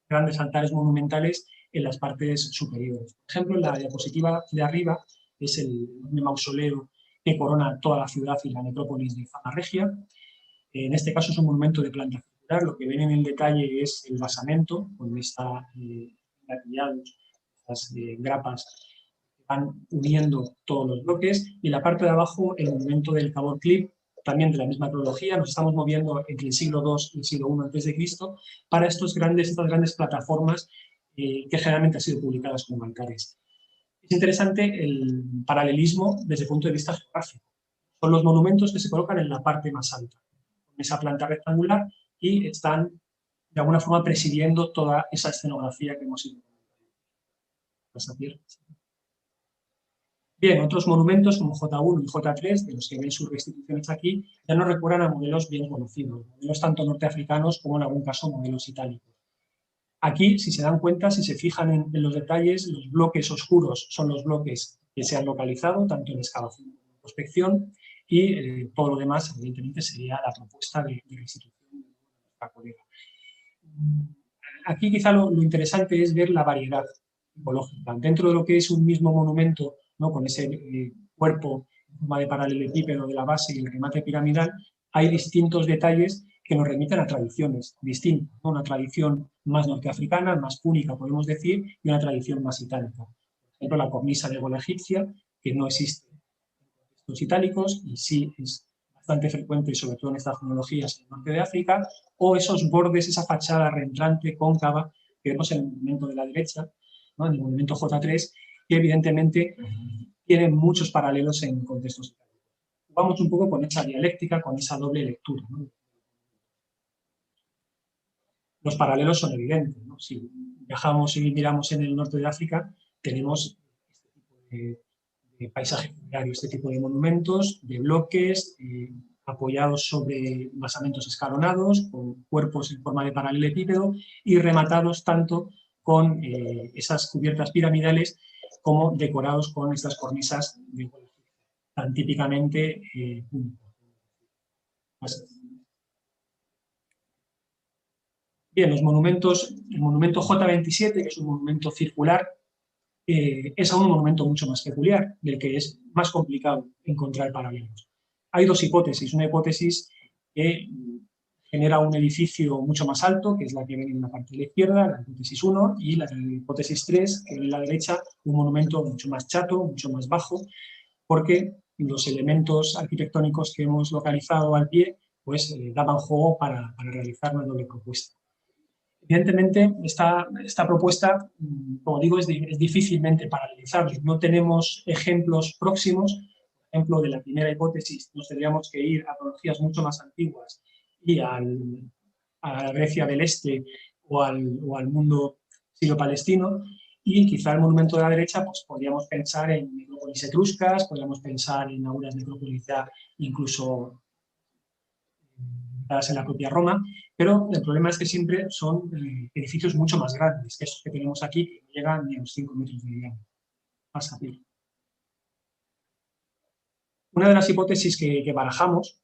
grandes altares monumentales en las partes superiores. Por ejemplo, en la diapositiva de arriba es el mausoleo que corona toda la ciudad y la necrópolis de Fama Regia. En este caso es un monumento de planta circular. Lo que ven en el detalle es el basamento, donde está latiguados las grapas que van uniendo todos los bloques. Y en la parte de abajo el monumento del Cabot Clip, también de la misma cronología. Nos estamos moviendo entre el siglo II y el siglo I a.C. para estas grandes plataformas que generalmente han sido publicadas como altares. Es interesante el paralelismo desde el punto de vista geográfico. Son los monumentos que se colocan en la parte más alta, con esa planta rectangular, y están de alguna forma presidiendo toda esa escenografía que hemos ido comentando. Bien, otros monumentos como J1 y J3, de los que ven sus restituciones aquí, ya nos recuerdan a modelos bien conocidos, modelos tanto norteafricanos como en algún caso modelos itálicos. Aquí, si se dan cuenta, si se fijan en los detalles, los bloques oscuros son los bloques que se han localizado, tanto en excavación como en prospección, y todo lo demás, evidentemente, sería la propuesta de restitución de nuestra colega. Aquí quizá lo interesante es ver la variedad tipológica. Dentro de lo que es un mismo monumento, ¿no?, con ese cuerpo en forma de paralelepípedo de la base y el remate piramidal, hay distintos detalles que nos remiten a tradiciones distintas, ¿no? Una tradición más norteafricana, más púnica, podemos decir, y una tradición más itálica. Por ejemplo, la cornisa de gola egipcia, que no existe en contextos itálicos y sí es bastante frecuente, sobre todo en estas cronologías en el norte de África, o esos bordes, esa fachada reentrante, cóncava, que vemos en el monumento de la derecha, ¿no?, en el monumento J3, que evidentemente tienen muchos paralelos en contextos itálicos. Vamos un poco con esa dialéctica, con esa doble lectura, ¿no? Los paralelos son evidentes, ¿no? Si viajamos y miramos en el norte de África, tenemos este tipo de paisaje funerario, este tipo de monumentos, de bloques, apoyados sobre basamentos escalonados, con cuerpos en forma de paralelepípedo y rematados tanto con esas cubiertas piramidales como decorados con estas cornisas de tan típicamente Bien, los monumentos, el monumento J27, que es un monumento circular, es aún un monumento mucho más peculiar, del que es más complicado encontrar paralelos. Hay dos hipótesis. Una hipótesis que genera un edificio mucho más alto, que es la que ven en la parte de la izquierda, la hipótesis 1, y la hipótesis 3, que ven en la derecha, un monumento mucho más chato, mucho más bajo, porque los elementos arquitectónicos que hemos localizado al pie pues daban juego para realizar una doble propuesta. Evidentemente, esta propuesta, como digo, es difícilmente paralelizable. No tenemos ejemplos próximos. Por ejemplo, de la primera hipótesis nos tendríamos que ir a cronologías mucho más antiguas y a la Grecia del Este o al mundo sirio-palestino. Y quizá el monumento de la derecha, pues podríamos pensar en necrópolis etruscas, podríamos pensar en algunas necrópolis ya incluso en la propia Roma, pero el problema es que siempre son edificios mucho más grandes que esos que tenemos aquí, que no llegan ni a los 5 metros de diámetro. Una de las hipótesis que barajamos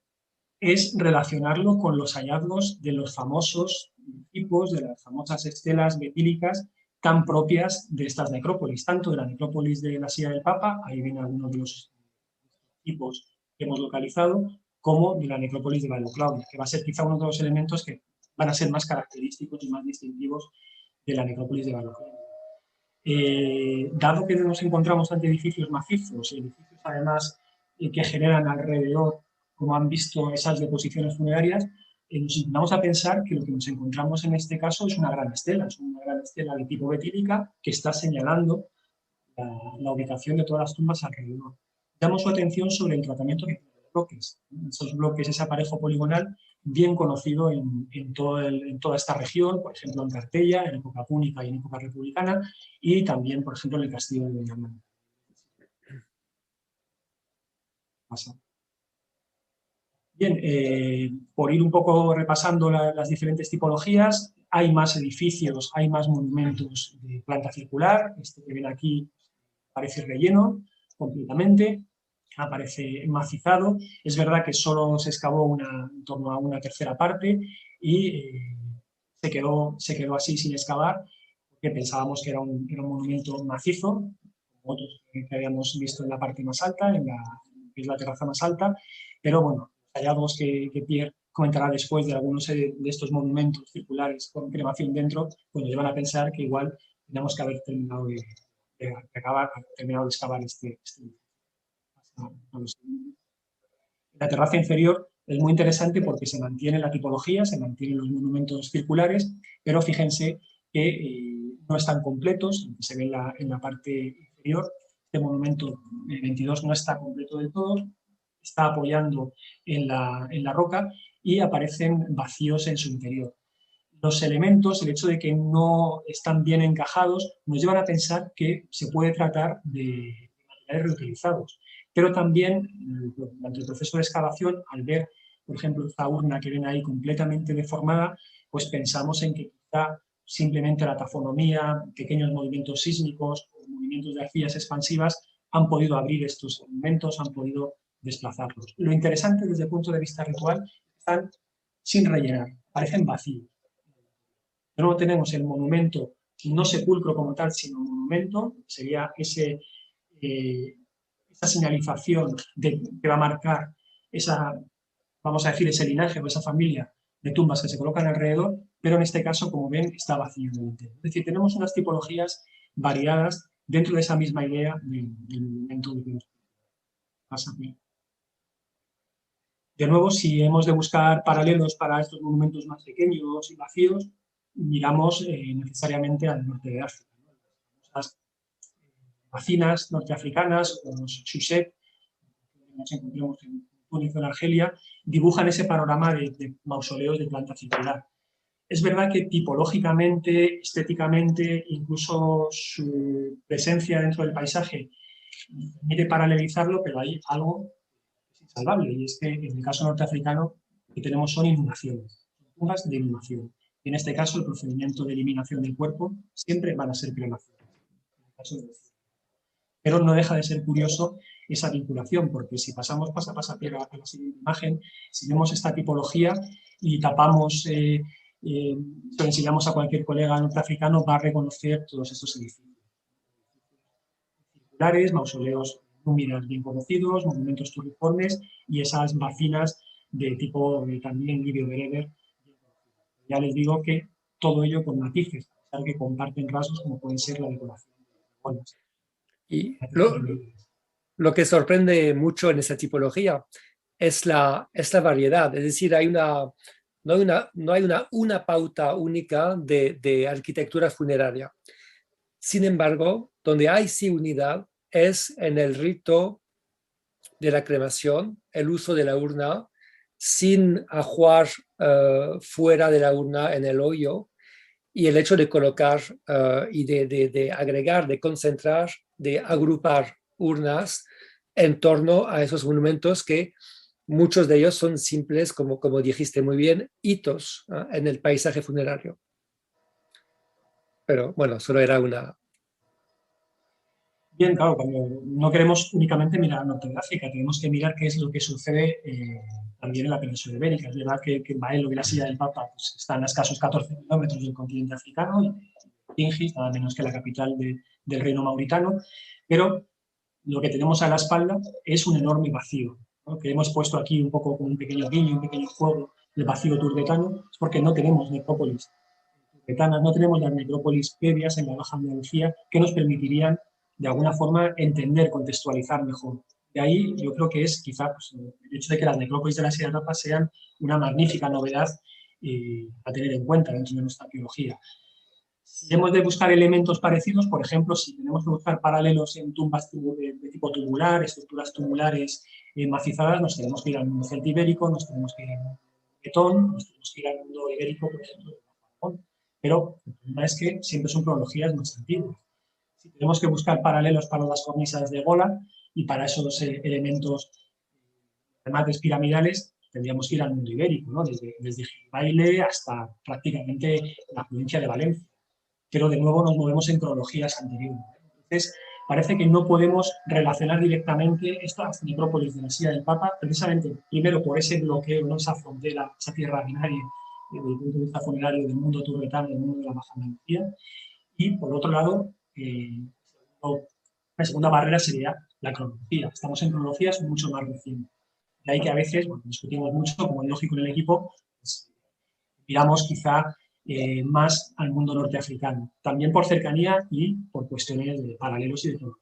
es relacionarlo con los hallazgos de los famosos tipos, de las famosas estelas betílicas tan propias de estas necrópolis, tanto de la necrópolis de la Silla del Papa, ahí vienen algunos de los tipos que hemos localizado, como de la necrópolis de Bailo Claudia, que va a ser quizá uno de los elementos que van a ser más característicos y más distintivos de la necrópolis de Bailo Claudia. Dado que nos encontramos ante edificios macizos, edificios además que generan alrededor, como han visto, esas deposiciones funerarias, nos intentamos a pensar que lo que nos encontramos en este caso es una gran estela de tipo betílica que está señalando la ubicación de todas las tumbas alrededor. Damos su atención sobre el tratamiento de bloques, esos bloques, ese aparejo poligonal bien conocido en toda esta región, por ejemplo en Cartella, en época púnica y en época republicana, y también, por ejemplo, en el castillo de Doñana. Bien, por ir un poco repasando las diferentes tipologías, hay más edificios, hay más monumentos de planta circular. Este que ven aquí parece relleno completamente, aparece macizado. Es verdad que solo se excavó en torno a una tercera parte y se quedó así sin excavar, porque pensábamos que era un monumento macizo, como otros que habíamos visto en la parte más alta, que es la terraza más alta, pero bueno, hallazgos que Pierre comentará después de algunos de estos monumentos circulares con cremación dentro, pues nos llevan a pensar que igual tenemos que haber terminado de excavar este. La terraza inferior es muy interesante porque se mantiene la tipología, se mantienen los monumentos circulares, pero fíjense que no están completos, se ve en la parte inferior. Este monumento 22 no está completo del todo, está apoyando en la roca y aparecen vacíos en su interior. Los elementos, el hecho de que no están bien encajados, nos llevan a pensar que se puede tratar de materiales reutilizados. Pero también, durante el proceso de excavación, al ver, por ejemplo, esta urna que ven ahí completamente deformada, pues pensamos en que quizá simplemente la tafonomía, pequeños movimientos sísmicos o movimientos de arcillas expansivas han podido abrir estos elementos, han podido desplazarlos. Lo interesante desde el punto de vista ritual, están sin rellenar, parecen vacíos. Luego tenemos el monumento, no sepulcro como tal, sino monumento, sería esa señalización que va a marcar vamos a decir, ese linaje o esa familia de tumbas que se colocan alrededor, pero en este caso, como ven, está vacío. Es decir, tenemos unas tipologías variadas dentro de esa misma idea del monumento de pasa bien. De nuevo, si hemos de buscar paralelos para estos monumentos más pequeños y vacíos, miramos necesariamente al norte de África. Las vacinas norteafricanas, como los Chusek, que nos encontramos en Túnez o en Argelia, dibujan ese panorama de mausoleos de planta circular. Es verdad que tipológicamente, estéticamente, incluso su presencia dentro del paisaje permite paralelizarlo, pero hay algo salvable, y es que en el caso norteafricano lo que tenemos son inhumaciones, tumbas de inhumación. Y en este caso el procedimiento de eliminación del cuerpo siempre van a ser cremaciones. Pero no deja de ser curioso esa vinculación, porque si pasamos a la siguiente imagen, si vemos esta tipología y tapamos, lo enseñamos a cualquier colega norteafricano, va a reconocer todos estos edificios. Circulares, mausoleos númidas bien conocidos, monumentos turriformes y esas vacinas de tipo también libio-bereber. Ya les digo que todo ello con matices, a pesar que comparten rasgos como pueden ser la decoración. Y lo que sorprende mucho en esta tipología es la variedad, es decir, no hay una pauta única de arquitectura funeraria. Sin embargo, donde hay sí unidad es en el rito de la cremación, el uso de la urna, sin ajuar fuera de la urna en el hoyo, y el hecho de colocar y de agregar, de concentrar, de agrupar urnas en torno a esos monumentos que muchos de ellos son simples, como dijiste muy bien, hitos en el paisaje funerario. Pero bueno, solo era una... Bien, claro, cuando no queremos únicamente mirar al norte de África, tenemos que mirar qué es lo que sucede también en la península ibérica. Es verdad que Baelo y la Silla del Papa pues, están a escasos 14 kilómetros del continente africano, y Tingis, nada menos que la capital del reino mauritano, pero lo que tenemos a la espalda es un enorme vacío, ¿no? Que hemos puesto aquí un poco como un pequeño guiño, un pequeño juego del vacío turbetano, es porque no tenemos necrópolis turbetanas, no tenemos las necrópolis previas en la Baja Andalucía que nos permitirían de alguna forma entender, contextualizar mejor. De ahí yo creo que es quizá pues, el hecho de que las necrópolis de la Silla de Papa sean una magnífica novedad a tener en cuenta dentro de nuestra arqueología. Si hemos de buscar elementos parecidos, por ejemplo, si tenemos que buscar paralelos en tumbas de tipo tubular, estructuras tubulares macizadas, nos tenemos que ir al mundo celtibérico, nos tenemos que ir al mundo letón, nos tenemos que ir al mundo ibérico, por ejemplo, de Japón. Pero el problema es que siempre son cronologías más antiguas. Si tenemos que buscar paralelos para las cornisas de Gola y para esos elementos remates piramidales, tendríamos que ir al mundo ibérico, ¿no? Desde Gilbaile hasta prácticamente la provincia de Valencia. Pero de nuevo nos movemos en cronologías anteriores. Entonces, parece que no podemos relacionar directamente estas necrópolis de la Silla del Papa, precisamente, primero por ese bloqueo, ¿no? Esa frontera, esa tierra binaria, desde el punto de vista funerario del mundo turbetano, del mundo de la Baja Andalucía, y por otro lado, la segunda barrera sería la cronología. Estamos en cronologías mucho más recientes. De ahí que a veces, bueno, discutimos mucho, como es lógico en el equipo, pues, miramos quizá más al mundo norteafricano, también por cercanía y por cuestiones de paralelos y de todo.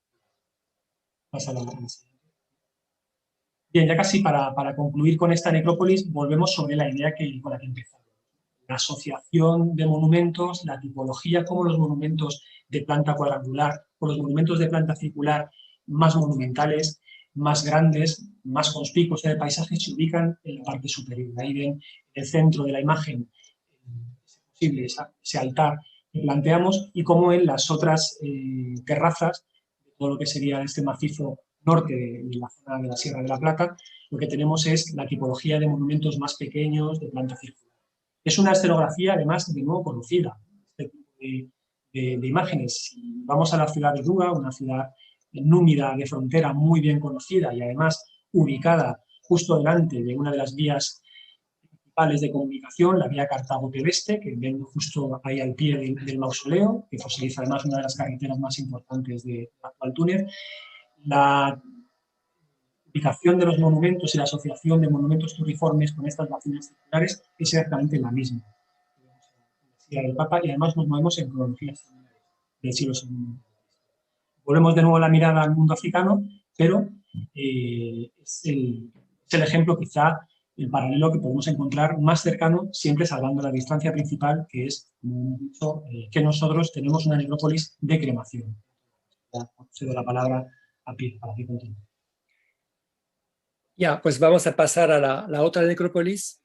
Bien, ya casi para concluir con esta necrópolis, volvemos sobre la idea con la que empezamos. La asociación de monumentos, la tipología, como los monumentos de planta cuadrangular o los monumentos de planta circular más monumentales, más grandes, más conspicuos en el paisaje, se ubican en la parte superior. Ahí ven el centro de la imagen, posible ese altar que planteamos, y como en las otras terrazas, todo lo que sería este macizo norte de la zona de la Sierra de la Plata, lo que tenemos es la tipología de monumentos más pequeños de planta circular. Es una escenografía, además, de nuevo conocida, este tipo de imágenes. Si vamos a la ciudad de Duga, una ciudad númida de frontera muy bien conocida y además ubicada justo delante de una de las vías principales de comunicación, la vía Cartago-Tebeste, que ven justo ahí al pie del mausoleo, que fosiliza además una de las carreteras más importantes del actual Túnez. La ubicación de los monumentos y la asociación de monumentos turriformes con estas vacinas circulares es exactamente la misma. La del Papa, y además nos movemos en cronologías del siglo II. Volvemos de nuevo la mirada al mundo africano, pero es el ejemplo, quizá, el paralelo que podemos encontrar más cercano, siempre salvando la distancia principal, que es, como hemos dicho, que nosotros tenemos una necrópolis de cremación. Cedo la palabra a Pierre para que continúe. Ya, pues vamos a pasar a la otra necrópolis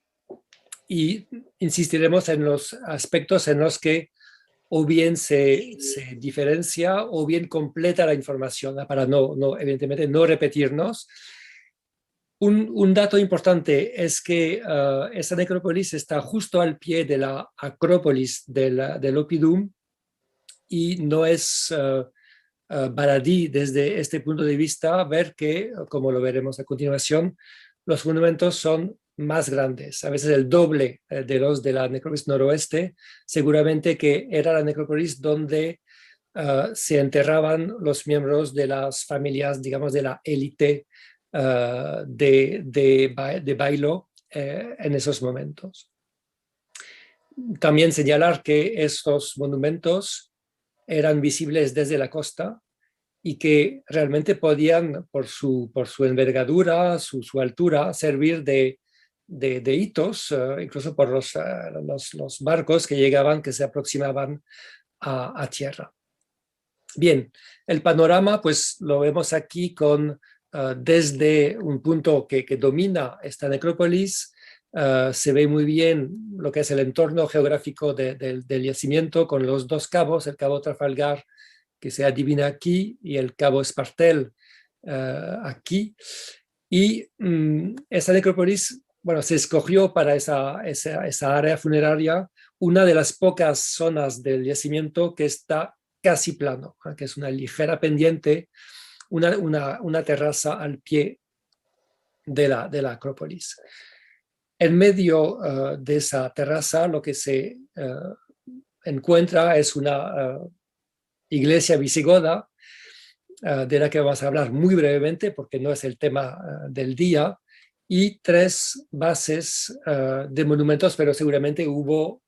y insistiremos en los aspectos en los que o bien se diferencia o bien completa la información, para evidentemente no repetirnos. Un dato importante es que esta necrópolis está justo al pie de la acrópolis del Oppidum, y no es baladí desde este punto de vista ver que, como lo veremos a continuación, los monumentos son más grandes, a veces el doble de los de la necrópolis noroeste, seguramente que era la necrópolis donde se enterraban los miembros de las familias, digamos, de la élite de Bailo en esos momentos. También señalar que estos monumentos eran visibles desde la costa y que realmente podían, por su envergadura, su altura, servir de hitos, incluso por los barcos que llegaban, que se aproximaban a tierra. Bien, el panorama pues lo vemos aquí desde un punto que domina esta necrópolis, Se ve muy bien lo que es el entorno geográfico del yacimiento con los dos cabos, el cabo Trafalgar que se adivina aquí y el cabo Espartel aquí. Y esta necrópolis, bueno, se escogió para esa área funeraria una de las pocas zonas del yacimiento que está casi plano, que es una ligera pendiente, una terraza al pie de la Acrópolis. En medio de esa terraza lo que se encuentra es una iglesia visigoda, de la que vamos a hablar muy brevemente porque no es el tema del día, y 3 bases de monumentos, pero seguramente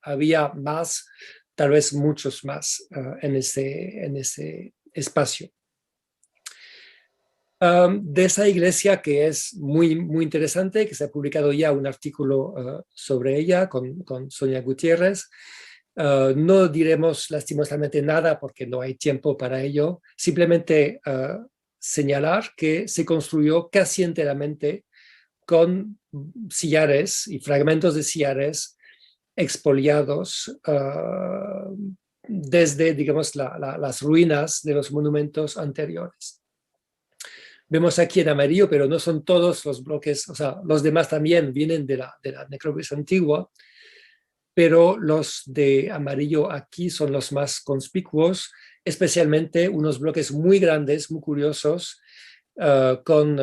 había más, tal vez muchos más en ese espacio. De esa iglesia, que es muy, muy interesante, que se ha publicado ya un artículo sobre ella con Sonia Gutiérrez. No diremos lastimosamente nada porque no hay tiempo para ello, simplemente señalar que se construyó casi enteramente con sillares y fragmentos de sillares expoliados desde, digamos, las ruinas de los monumentos anteriores. Vemos aquí en amarillo, pero no son todos los bloques, o sea, los demás también vienen de la necrópolis antigua, pero los de amarillo aquí son los más conspicuos, especialmente unos bloques muy grandes, muy curiosos, con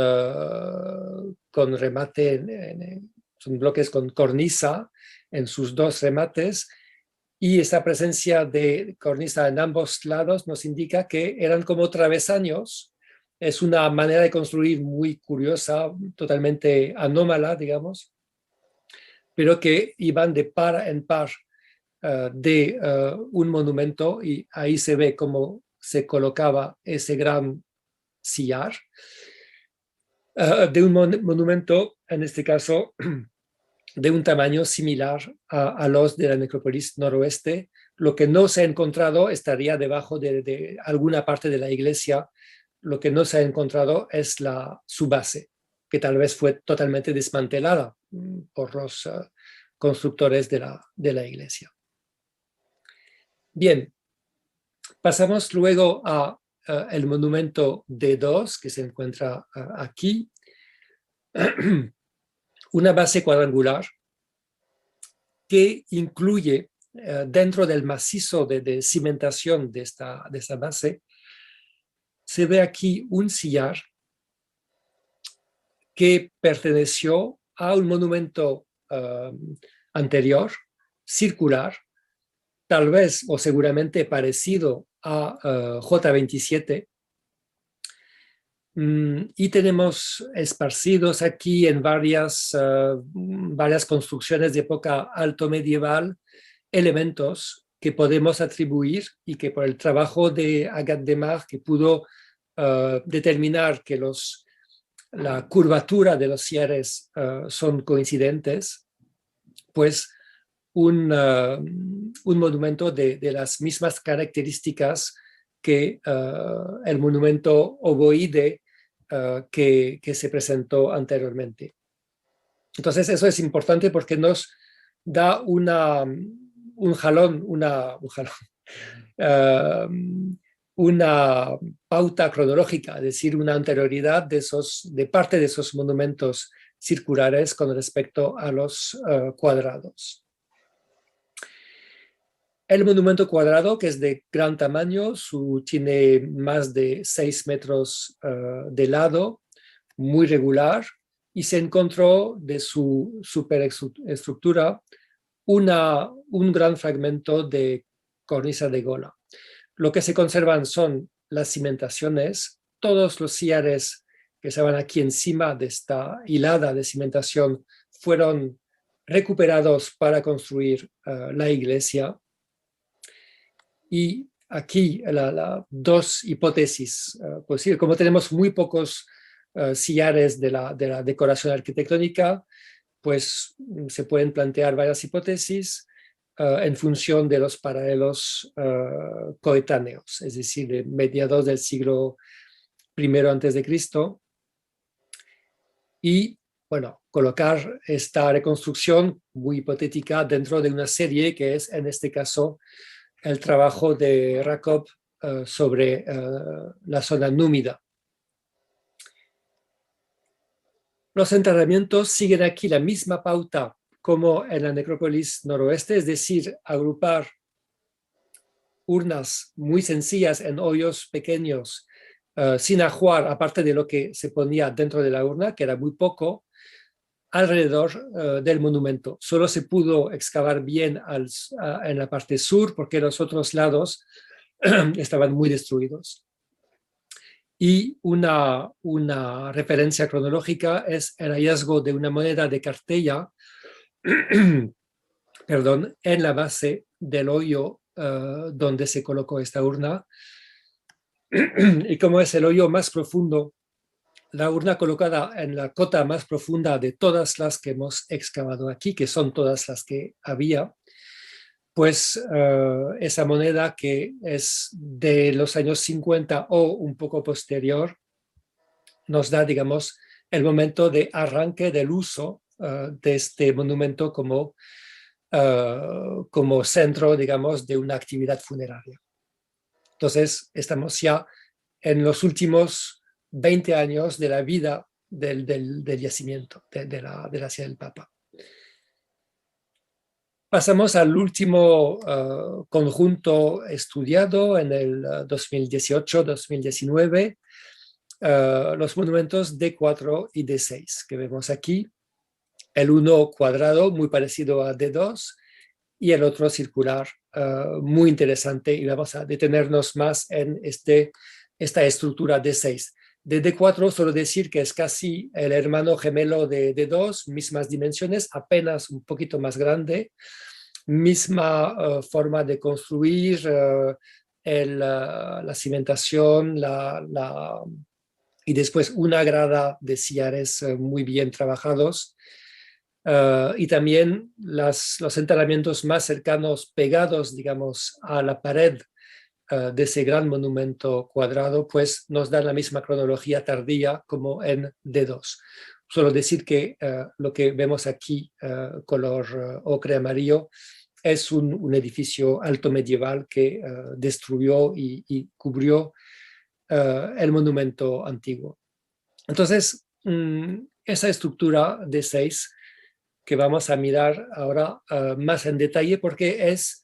remate, son bloques con cornisa en sus 2 remates, y esta presencia de cornisa en ambos lados nos indica que eran como travesaños. Es una manera de construir muy curiosa, totalmente anómala, digamos, pero que iban de par en par de un monumento, y ahí se ve cómo se colocaba ese gran sillar de un monumento, en este caso, de un tamaño similar a los de la necrópolis noroeste. Lo que no se ha encontrado estaría debajo de alguna parte de la iglesia. Lo que no se ha encontrado es su base, que tal vez fue totalmente desmantelada por los constructores de la iglesia. Bien, pasamos luego a el monumento D2, que se encuentra aquí. Una base cuadrangular que incluye dentro del macizo de cimentación de esta base, se ve aquí un sillar que perteneció a un monumento anterior, circular, tal vez o seguramente parecido a J27, y tenemos esparcidos aquí en varias construcciones de época alto medieval elementos que podemos atribuir, y que por el trabajo de Agathe Demar, que pudo determinar que la curvatura de los sillares son coincidentes, pues un monumento de las mismas características que el monumento ovoide que se presentó anteriormente. Entonces eso es importante porque nos da un jalón, una pauta cronológica, es decir, una anterioridad de parte de esos monumentos circulares con respecto a los cuadrados. El monumento cuadrado, que es de gran tamaño, tiene más de 6 metros de lado, muy regular, y se encontró de su superestructura un gran fragmento de cornisa de gola. Lo que se conservan son las cimentaciones. Todos los sillares que se van aquí encima de esta hilada de cimentación fueron recuperados para construir la iglesia. Y aquí dos hipótesis posibles. Como tenemos muy pocos sillares de la decoración arquitectónica, pues se pueden plantear varias hipótesis en función de los paralelos coetáneos, es decir, de mediados del siglo I a.C. Y bueno, colocar esta reconstrucción muy hipotética dentro de una serie que es, en este caso, el trabajo de Rakob sobre la zona númida. Los enterramientos siguen aquí la misma pauta como en la necrópolis noroeste, es decir, agrupar urnas muy sencillas en hoyos pequeños, sin ajuar, aparte de lo que se ponía dentro de la urna, que era muy poco, alrededor del monumento. Solo se pudo excavar bien en la parte sur porque los otros lados estaban muy destruidos. Y una referencia cronológica es el hallazgo de una moneda de cartella perdón, en la base del hoyo donde se colocó esta urna. Y como es el hoyo más profundo, la urna colocada en la cota más profunda de todas las que hemos excavado aquí, que son todas las que había, pues esa moneda que es de los años 50 o un poco posterior, nos da, digamos, el momento de arranque del uso de este monumento como centro, digamos, de una actividad funeraria. Entonces, estamos ya en los últimos 20 años de la vida del yacimiento, de la Silla del Papa. Pasamos al último conjunto estudiado en el 2018-2019, los monumentos D4 y D6 que vemos aquí. El uno cuadrado, muy parecido a D2, y el otro circular, muy interesante, y vamos a detenernos más en esta estructura D6. De D4 solo decir que es casi el hermano gemelo de D2, mismas dimensiones, apenas un poquito más grande, misma forma de construir, la cimentación, y después una grada de sillares muy bien trabajados. Y también los enterramientos más cercanos, pegados, digamos, a la pared de ese gran monumento cuadrado, pues nos dan la misma cronología tardía como en D2. Solo decir que lo que vemos aquí, color ocre amarillo, es un edificio alto medieval que destruyó y cubrió el monumento antiguo. Entonces, esa estructura D6 que vamos a mirar ahora más en detalle porque es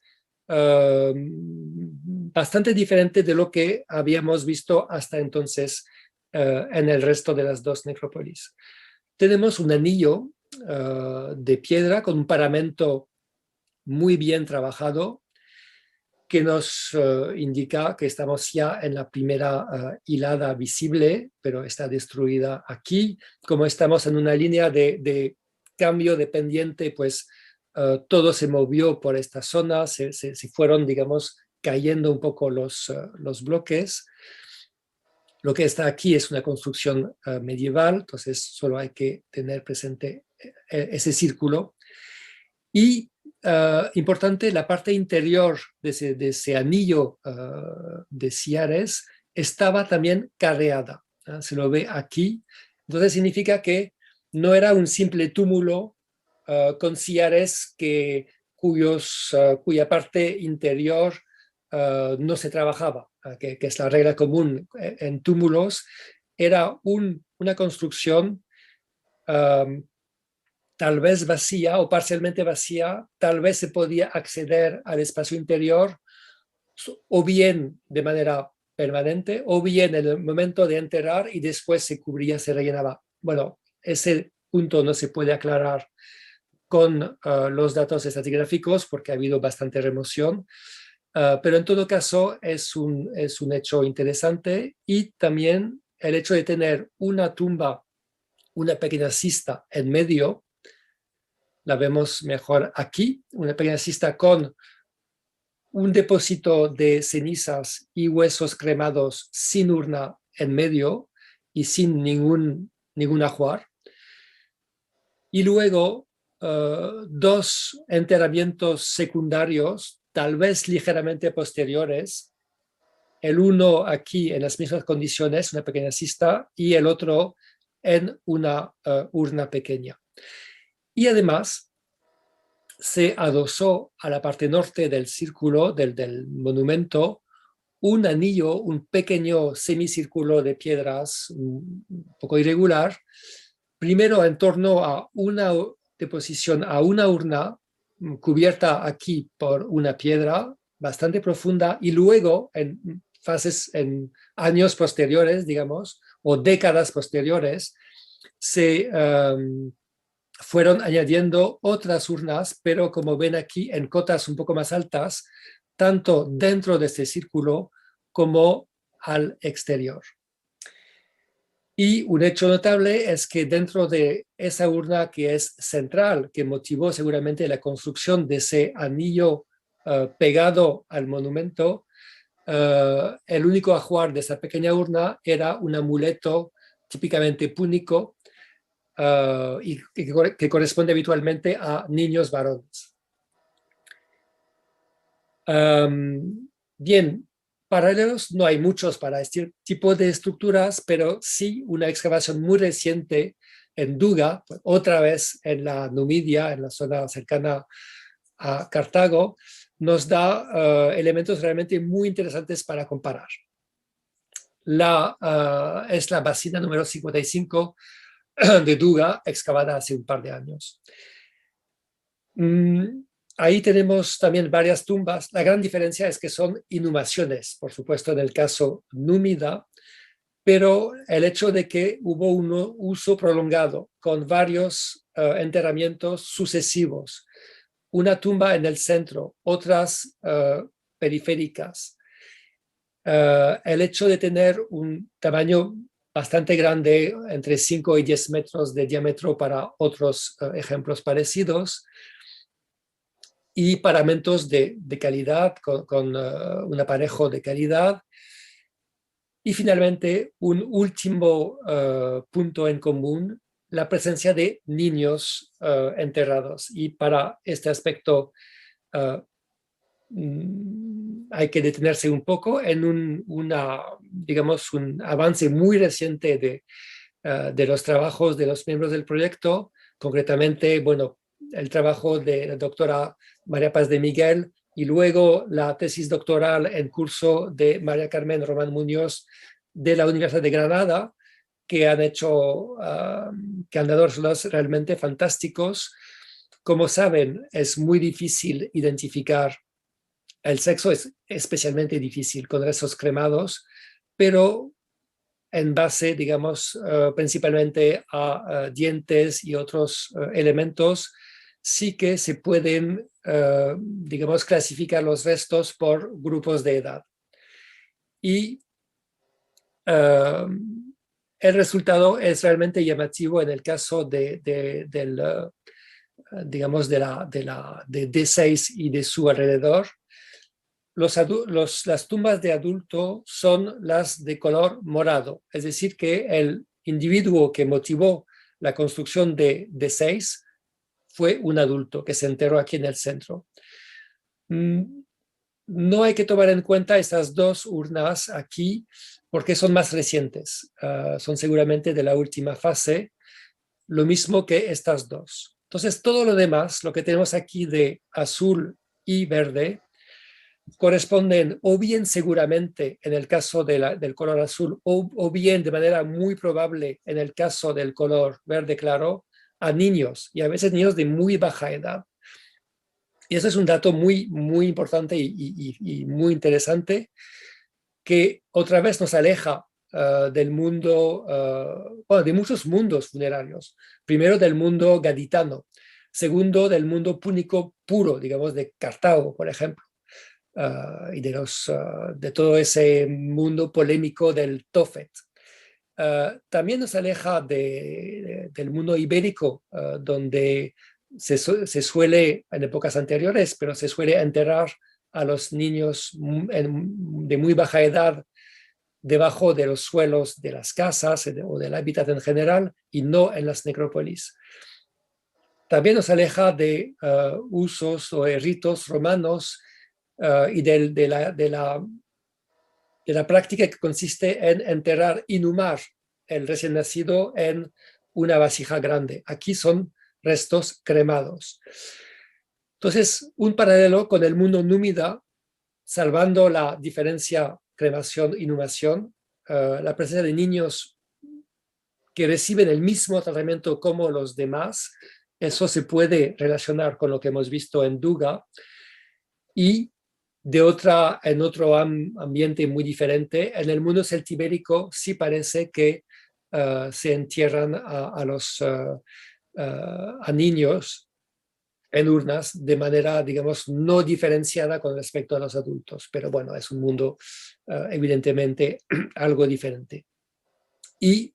bastante diferente de lo que habíamos visto hasta entonces en el resto de las dos necrópolis. Tenemos un anillo de piedra con un paramento muy bien trabajado que nos indica que estamos ya en la primera hilada visible, pero está destruida aquí. Como estamos en una línea de cambio de pendiente, pues todo se movió por esta zona, se fueron, digamos, cayendo un poco los bloques. Lo que está aquí es una construcción medieval, entonces solo hay que tener presente ese círculo. Y importante, la parte interior de ese anillo de sillares estaba también carreada. Se lo ve aquí. Entonces significa que no era un simple túmulo con sillares cuya parte interior no se trabajaba, que es la regla común en túmulos. Era una construcción tal vez vacía o parcialmente vacía, tal vez se podía acceder al espacio interior o bien de manera permanente o bien en el momento de enterrar y después se cubría, se rellenaba. Bueno, ese punto no se puede aclarar con los datos estratigráficos porque ha habido bastante remoción, pero en todo caso es un hecho interesante y también el hecho de tener una tumba, una pequeña cista en medio. La vemos mejor aquí, una pequeña cista con un depósito de cenizas y huesos cremados sin urna en medio y sin ningún ajuar. Y luego dos enterramientos secundarios, tal vez ligeramente posteriores, el uno aquí en las mismas condiciones, una pequeña cista, y el otro en una urna pequeña. Y además se adosó a la parte norte del círculo del monumento un anillo, un pequeño semicírculo de piedras un poco irregular, primero en torno a una deposición, a una urna cubierta aquí por una piedra bastante profunda, y luego en años posteriores, digamos, o décadas posteriores, se fueron añadiendo otras urnas, pero como ven aquí, en cotas un poco más altas, tanto dentro de este círculo como al exterior. Y un hecho notable es que dentro de esa urna que es central, que motivó seguramente la construcción de ese anillo pegado al monumento, el único ajuar de esa pequeña urna era un amuleto típicamente púnico y que corresponde habitualmente a niños varones. Bien, paralelos no hay muchos para este tipo de estructuras, pero sí una excavación muy reciente en Duga, otra vez en la Numidia, en la zona cercana a Cartago, nos da elementos realmente muy interesantes para comparar. Es la bacina número 55 de Duga, excavada hace un par de años. Ahí tenemos también varias tumbas. La gran diferencia es que son inhumaciones, por supuesto, en el caso númida, pero el hecho de que hubo un uso prolongado con varios enterramientos sucesivos, una tumba en el centro, otras periféricas, el hecho de tener un tamaño bastante grande, entre 5 y 10 metros de diámetro para otros ejemplos parecidos, y paramentos de calidad, con un aparejo de calidad. Y finalmente, un último punto en común, la presencia de niños enterrados. Y para este aspecto hay que detenerse un poco en un avance muy reciente de los trabajos de los miembros del proyecto, concretamente, bueno, el trabajo de la doctora María Paz de Miguel y luego la tesis doctoral en curso de María Carmen Román Muñoz de la Universidad de Granada, que han dado resultados realmente fantásticos. Como saben, es muy difícil identificar el sexo, es especialmente difícil con restos cremados, pero en base, digamos, principalmente a dientes y otros elementos, sí que se pueden, digamos, clasificar los restos por grupos de edad. Y el resultado es realmente llamativo en el caso digamos, de D6 y de su alrededor. Las tumbas de adulto son las de color morado, es decir, que el individuo que motivó la construcción de D6 fue un adulto que se enterró aquí en el centro. No hay que tomar en cuenta estas dos urnas aquí porque son más recientes, son seguramente de la última fase, lo mismo que estas dos. Entonces, todo lo demás, lo que tenemos aquí de azul y verde, corresponden o bien seguramente en el caso del color azul o bien de manera muy probable en el caso del color verde claro a niños, y a veces niños de muy baja edad. Y eso es un dato muy, muy importante y muy interesante, que otra vez nos aleja del mundo, de muchos mundos funerarios. Primero, del mundo gaditano. Segundo, del mundo púnico puro, digamos, de Cartago, por ejemplo. Y de todo ese mundo polémico del Tophet. También nos aleja del mundo ibérico, donde se suele, en épocas anteriores, pero se suele enterrar a los niños de muy baja edad debajo de los suelos de las casas o del hábitat en general, y no en las necrópolis. También nos aleja de usos o ritos romanos y de la práctica que consiste en enterrar, inhumar el recién nacido en una vasija grande. Aquí son restos cremados. Entonces, un paralelo con el mundo númida, salvando la diferencia cremación-inhumación, la presencia de niños que reciben el mismo tratamiento como los demás, eso se puede relacionar con lo que hemos visto en Duga, y en otro ambiente muy diferente, en el mundo celtibérico sí parece que se entierran a niños en urnas de manera, digamos, no diferenciada con respecto a los adultos. Pero bueno, es un mundo evidentemente algo diferente. Y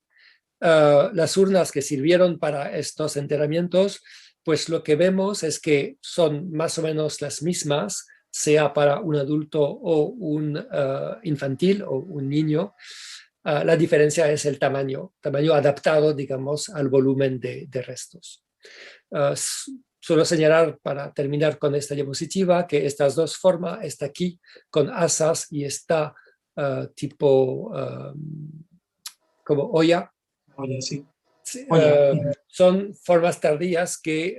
las urnas que sirvieron para estos enterramientos, pues lo que vemos es que son más o menos las mismas, sea para un adulto o un infantil o un niño. La diferencia es el tamaño adaptado, digamos, al volumen de restos. Solo señalar para terminar con esta diapositiva que estas dos formas, esta aquí con asas y esta tipo como olla, Oye, sí. son formas tardías que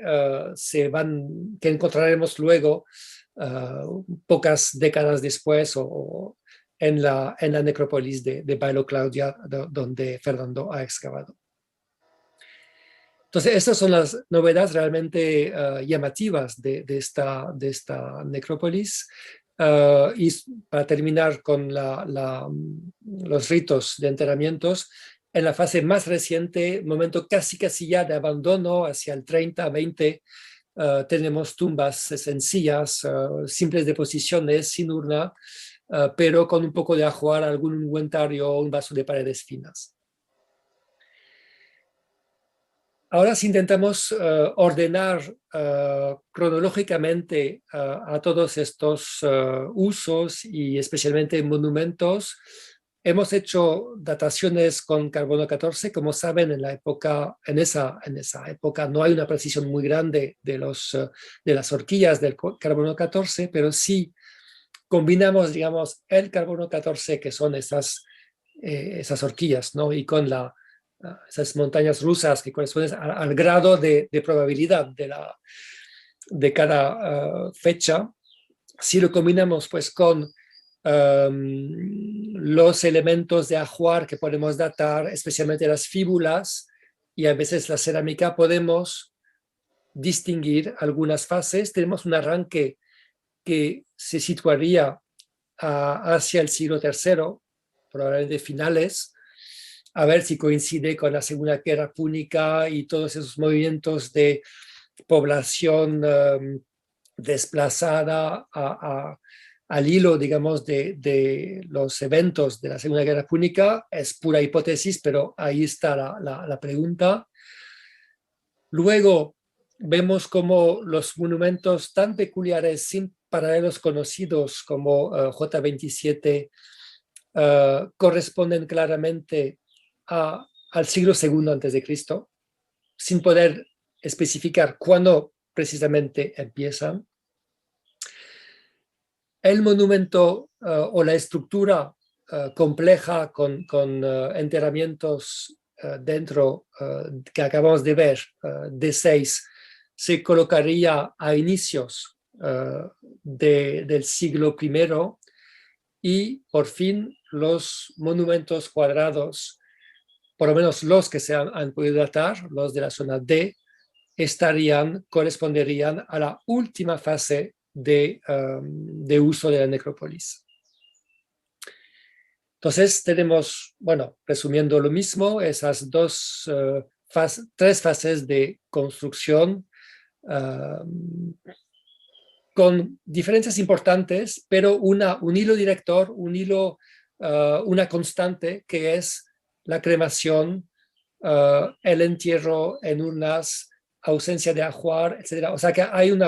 encontraremos luego pocas décadas después o en la necrópolis de Bailo Claudia, donde Fernando ha excavado. Entonces, estas son las novedades realmente llamativas de esta necrópolis. Y para terminar con los ritos de enterramientos, en la fase más reciente, momento casi ya de abandono, hacia el 30-20, tenemos tumbas sencillas, simples deposiciones, sin urna, pero con un poco de ajuar, algún ungüentario o un vaso de paredes finas. Ahora si intentamos ordenar cronológicamente a todos estos usos y especialmente monumentos, hemos hecho dataciones con carbono 14. Como saben, en esa época no hay una precisión muy grande de las horquillas del carbono 14, pero sí combinamos, digamos, el carbono 14, que son esas horquillas, ¿no? Y con esas montañas rusas que corresponden al grado de probabilidad de cada fecha. Si lo combinamos pues con los elementos de ajuar que podemos datar, especialmente las fíbulas y a veces la cerámica, podemos distinguir algunas fases. Tenemos un arranque que se situaría hacia el siglo III, probablemente finales, a ver si coincide con la Segunda Guerra Púnica y todos esos movimientos de población desplazada al hilo, digamos, de los eventos de la Segunda Guerra Púnica. Es pura hipótesis, pero ahí está la pregunta. Luego vemos cómo los monumentos tan peculiares, sin paralelos conocidos como J27, corresponden claramente al siglo II a.C., sin poder especificar cuándo precisamente empiezan. El monumento o la estructura compleja con enterramientos dentro que acabamos de ver, D6, se colocaría a inicios del siglo I, y por fin los monumentos cuadrados, por lo menos los que se han podido datar, los de la zona D, corresponderían a la última fase de uso de la necrópolis. Entonces tenemos, bueno, resumiendo lo mismo, esas tres fases de construcción con diferencias importantes, pero un hilo director, una constante, que es la cremación, el entierro en urnas, ausencia de ajuar, etc. O sea que hay un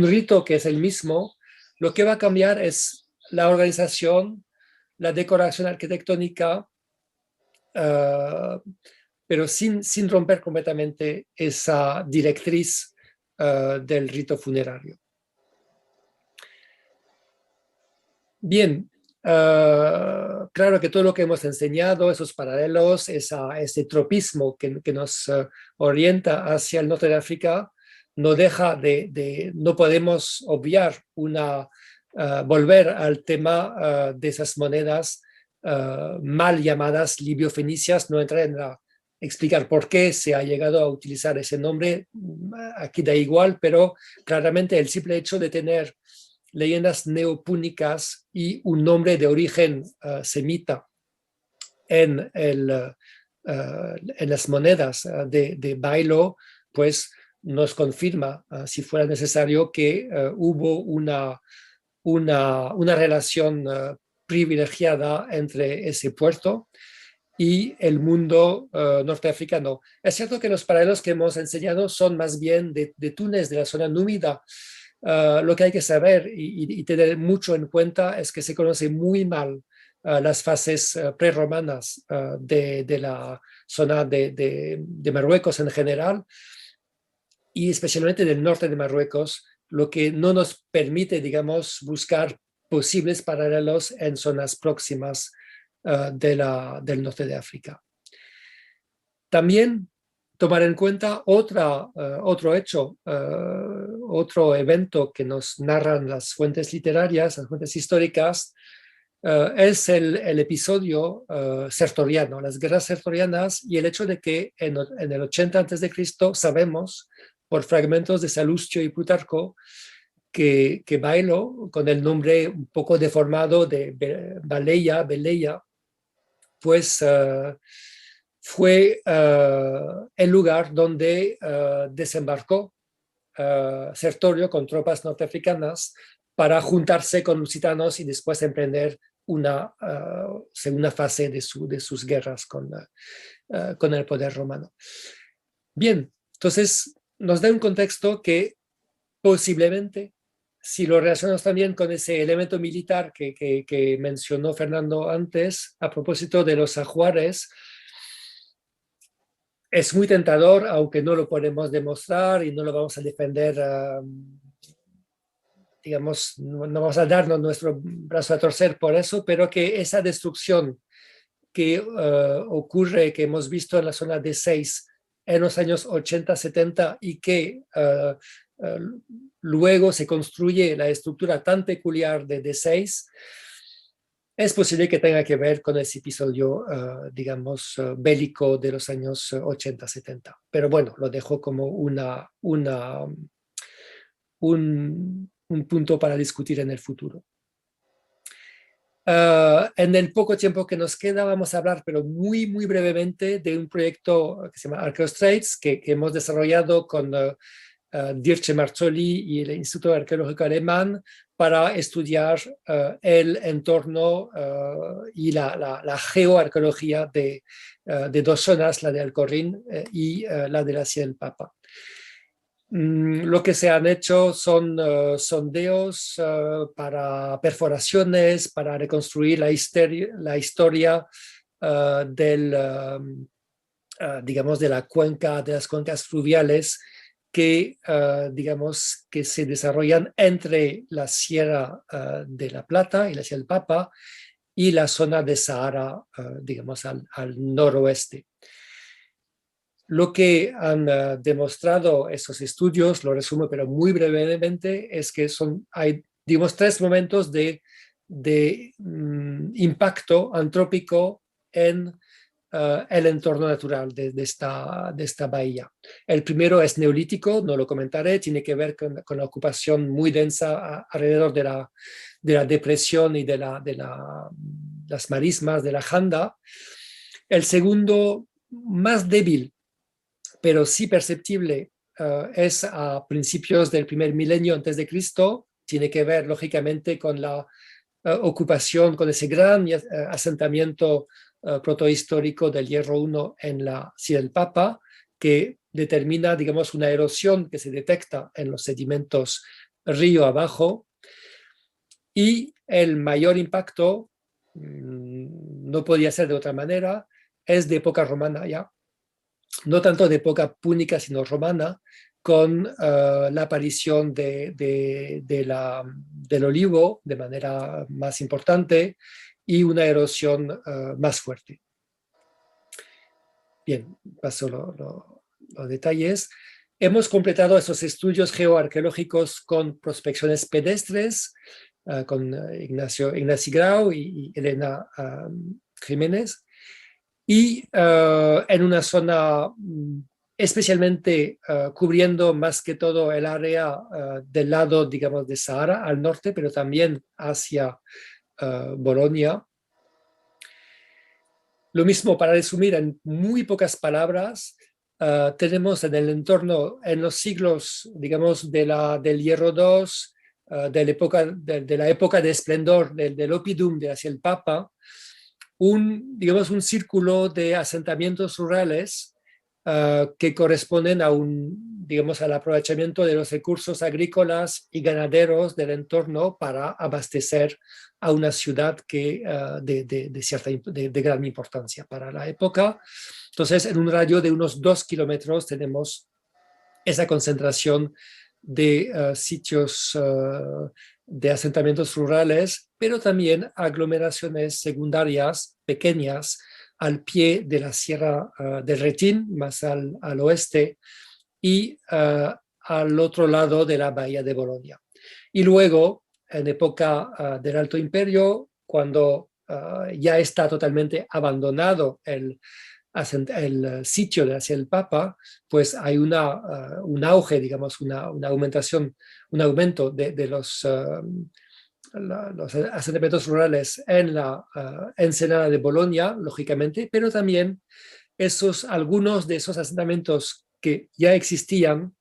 rito que es el mismo. Lo que va a cambiar es la organización, la decoración arquitectónica, pero sin romper completamente esa directriz del rito funerario. Bien, Claro que todo lo que hemos enseñado, esos paralelos, ese tropismo que nos orienta hacia el norte de África, no deja no podemos obviar volver al tema de esas monedas mal llamadas libio-fenicias, no entrar en explicar por qué se ha llegado a utilizar ese nombre, aquí da igual, pero claramente el simple hecho de tener leyendas neopúnicas y un nombre de origen semita en las monedas de Bailo, pues nos confirma, si fuera necesario, que hubo una relación privilegiada entre ese puerto y el mundo norteafricano. Es cierto que los paralelos que hemos enseñado son más bien de Túnez, de la zona númida. Lo que hay que saber y tener mucho en cuenta es que se conoce muy mal las fases prerromanas de la zona de Marruecos en general y especialmente del norte de Marruecos, lo que no nos permite, digamos, buscar posibles paralelos en zonas próximas del norte de África. También tomar en cuenta otro hecho, otro evento que nos narran las fuentes literarias, las fuentes históricas, es el episodio sertoriano, las guerras sertorianas y el hecho de que en el 80 a.C. sabemos por fragmentos de Salustio y Plutarco que Bailo, con el nombre un poco deformado de Beleia, pues fue el lugar donde desembarcó Sertorio con tropas norteafricanas para juntarse con lusitanos y después emprender una segunda fase de sus guerras con el poder romano. Bien, entonces nos da un contexto que posiblemente, si lo relacionamos también con ese elemento militar que mencionó Fernando antes, a propósito de los ajuares, es muy tentador, aunque no lo podemos demostrar y no lo vamos a defender, digamos, no vamos a darnos nuestro brazo a torcer por eso, pero que esa destrucción que ocurre, que hemos visto en la zona de 6 en los años 80-70 y que luego se construye la estructura tan peculiar de D6, es posible que tenga que ver con ese episodio, digamos, bélico de los años 80-70. Pero bueno, lo dejo como un punto para discutir en el futuro. En el poco tiempo que nos queda vamos a hablar, pero muy, muy brevemente, de un proyecto que se llama Archaeostrates, que hemos desarrollado con Dirce Marzoli y el Instituto Arqueológico Alemán para estudiar el entorno y la geoarqueología de dos zonas, la de Alcorrín y la de la Sierra del Papa. Lo que se han hecho son sondeos para perforaciones, para reconstruir la historia digamos, de las cuencas fluviales que, digamos, que se desarrollan entre la Sierra de la Plata y la Sierra del Papa y la zona de Sahara, digamos, al noroeste. Lo que han demostrado esos estudios, lo resumo pero muy brevemente, es que hay, digamos, 3 momentos de impacto antrópico en el entorno natural de esta bahía. El primero es neolítico, no lo comentaré, tiene que ver con la ocupación muy densa alrededor de la depresión y de las marismas de la Janda. El segundo, más débil, pero sí perceptible, es a principios del primer milenio antes de Cristo. Tiene que ver, lógicamente, con la ocupación, con ese gran asentamiento protohistórico del Hierro I en la Sierra del Papa, que determina, digamos, una erosión que se detecta en los sedimentos río abajo. Y el mayor impacto, no podía ser de otra manera, es de época romana ya. No tanto de época púnica, sino romana, con la aparición del olivo de manera más importante y una erosión más fuerte. Bien, paso los detalles. Hemos completado estos estudios geoarqueológicos con prospecciones pedestres, con Ignacy Grau y Elena Jiménez, y en una zona especialmente cubriendo más que todo el área del lado, digamos, de Sahara al norte, pero también hacia Bolonia. Lo mismo, para resumir en muy pocas palabras, tenemos en el entorno, en los siglos, digamos, del Hierro II, de la época de esplendor del Oppidum de hacia el Papa, digamos, un círculo de asentamientos rurales que corresponden digamos, al aprovechamiento de los recursos agrícolas y ganaderos del entorno para abastecer a una ciudad de gran importancia para la época. Entonces, en un radio de unos 2 kilómetros tenemos esa concentración de sitios de asentamientos rurales, pero también aglomeraciones secundarias pequeñas al pie de la Sierra del Retín, más al oeste, y al otro lado de la bahía de Bolonia. Y luego, en época del Alto Imperio, cuando ya está totalmente abandonado el sitio de hacia el Papa, pues hay un auge, digamos, un aumento de los asentamientos rurales en la ensenada de Bolonia, lógicamente, pero también algunos de esos asentamientos que ya existían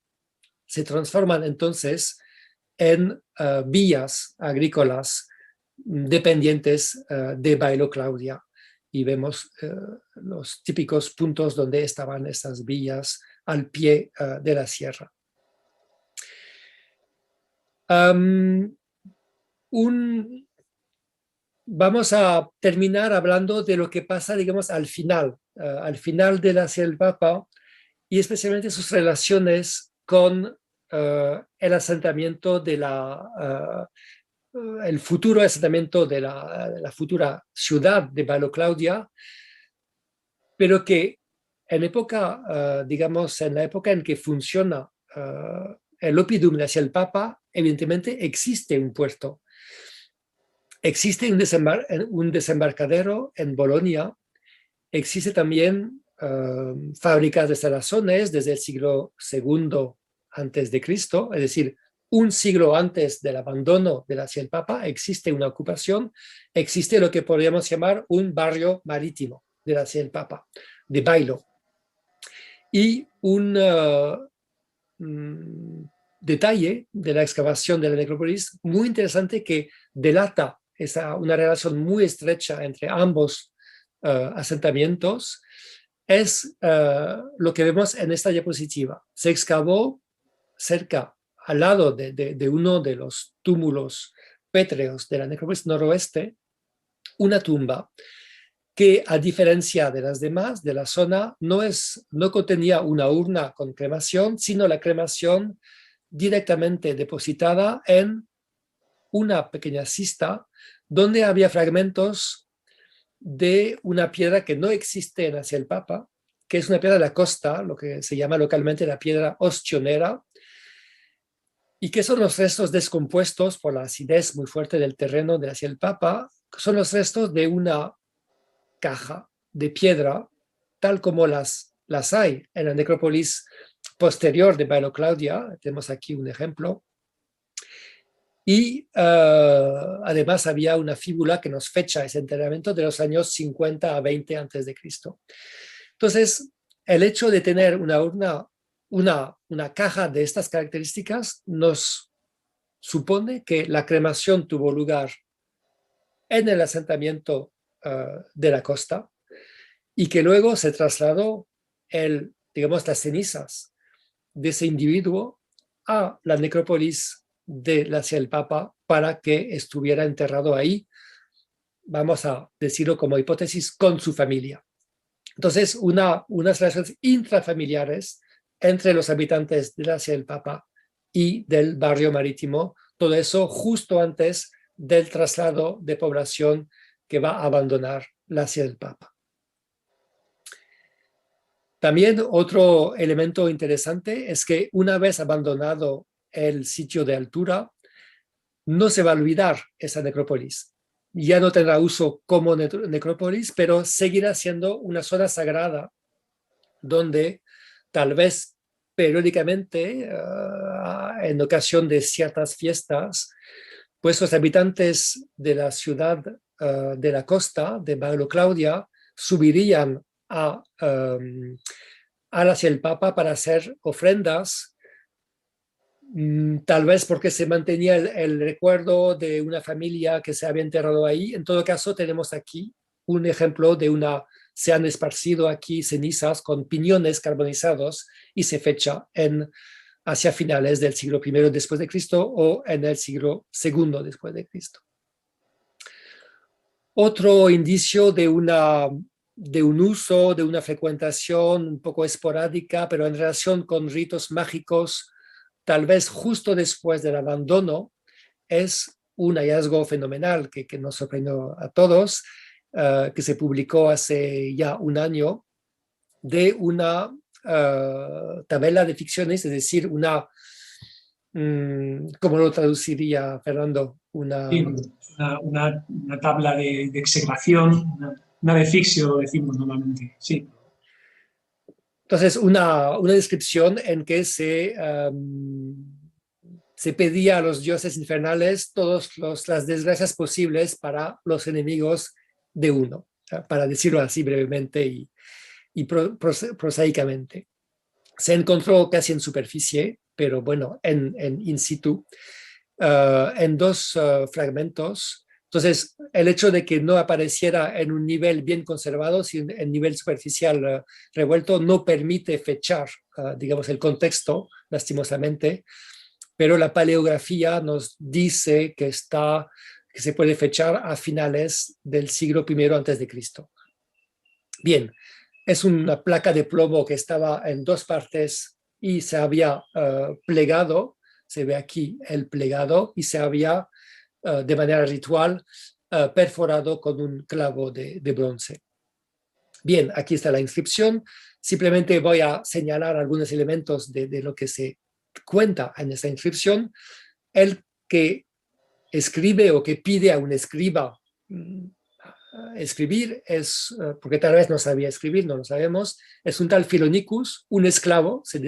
se transforman entonces en villas agrícolas dependientes de Bailo Claudia. Y vemos los típicos puntos donde estaban estas villas al pie de la sierra. Vamos a terminar hablando de lo que pasa, digamos, al final de la Sierra del Papa, y especialmente sus relaciones con el asentamiento el futuro asentamiento de la futura ciudad de Bailo Claudia, pero que en digamos, en la época en que funciona el Oppidum hacia el Papa, evidentemente existe un puerto. Existe un desembarcadero en Bolonia, existe también fábricas de salazones desde el siglo II antes de Cristo, es decir, un siglo antes del abandono de la Ciudad del Papa, existe una ocupación, existe lo que podríamos llamar un barrio marítimo de la Ciudad del Papa, de Bailo. Y un detalle de la excavación de la necrópolis muy interesante que delata una relación muy estrecha entre ambos asentamientos es lo que vemos en esta diapositiva. Se excavó al lado de uno de los túmulos pétreos de la necrópolis noroeste, una tumba que, a diferencia de las demás de la zona, no contenía una urna con cremación, sino la cremación directamente depositada en una pequeña cista donde había fragmentos de una piedra que no existe en Hacia el Papa, que es una piedra de la costa, lo que se llama localmente la piedra ostionera, y que son los restos descompuestos por la acidez muy fuerte del terreno de Hacia el Papa, son los restos de una caja de piedra, tal como las hay en la necrópolis posterior de Bailo Claudia. Tenemos aquí un ejemplo. Y además había una fíbula que nos fecha ese enterramiento de los años 50 a 20 antes de Cristo. Entonces, el hecho de tener una caja de estas características nos supone que la cremación tuvo lugar en el asentamiento de la costa y que luego se trasladó digamos, las cenizas de ese individuo a la necrópolis de la Ciudad del Papa para que estuviera enterrado ahí, vamos a decirlo como hipótesis, con su familia. Entonces, unas relaciones intrafamiliares entre los habitantes de la Ciudad del Papa y del barrio marítimo, todo eso justo antes del traslado de población que va a abandonar la Ciudad del Papa. También otro elemento interesante es que una vez abandonado el sitio de altura, no se va a olvidar esa necrópolis. Ya no tendrá uso como necrópolis, pero seguirá siendo una zona sagrada donde tal vez periódicamente, en ocasión de ciertas fiestas, pues los habitantes de la ciudad de la costa, de Magna Claudia, subirían hacia el Papa para hacer ofrendas, tal vez porque se mantenía el recuerdo de una familia que se había enterrado ahí. En todo caso, tenemos aquí un ejemplo de se han esparcido aquí cenizas con piñones carbonizados y se fecha hacia finales del siglo I después de Cristo o en el siglo II después de Cristo. Otro indicio de un uso, de una frecuentación un poco esporádica, pero en relación con ritos mágicos, tal vez justo después del abandono, es un hallazgo fenomenal que nos sorprendió a todos, que se publicó hace ya un año, de una tabela de ficciones, es decir, ¿cómo lo traduciría, Fernando? Sí, una tabla de execración, una de ficción, decimos normalmente, sí. Entonces, una descripción en que se pedía a los dioses infernales todas las desgracias posibles para los enemigos de uno, para decirlo así brevemente y prosaicamente. Se encontró casi en superficie, pero bueno, en in situ, en dos fragmentos. Entonces, el hecho de que no apareciera en un nivel bien conservado, sino en nivel superficial revuelto, no permite fechar, digamos, el contexto, lastimosamente, pero la paleografía nos dice que se puede fechar a finales del siglo I antes de Cristo. Bien, es una placa de plomo que estaba en dos partes y se había plegado. Se ve aquí el plegado y se había de manera ritual perforado con un clavo de bronce. Bien, aquí está la inscripción. Simplemente voy a señalar algunos elementos de lo que se cuenta en esta inscripción. El que escribe o que pide a un escriba escribir porque tal vez no sabía escribir, no lo sabemos, es un tal Philonicus, un esclavo, se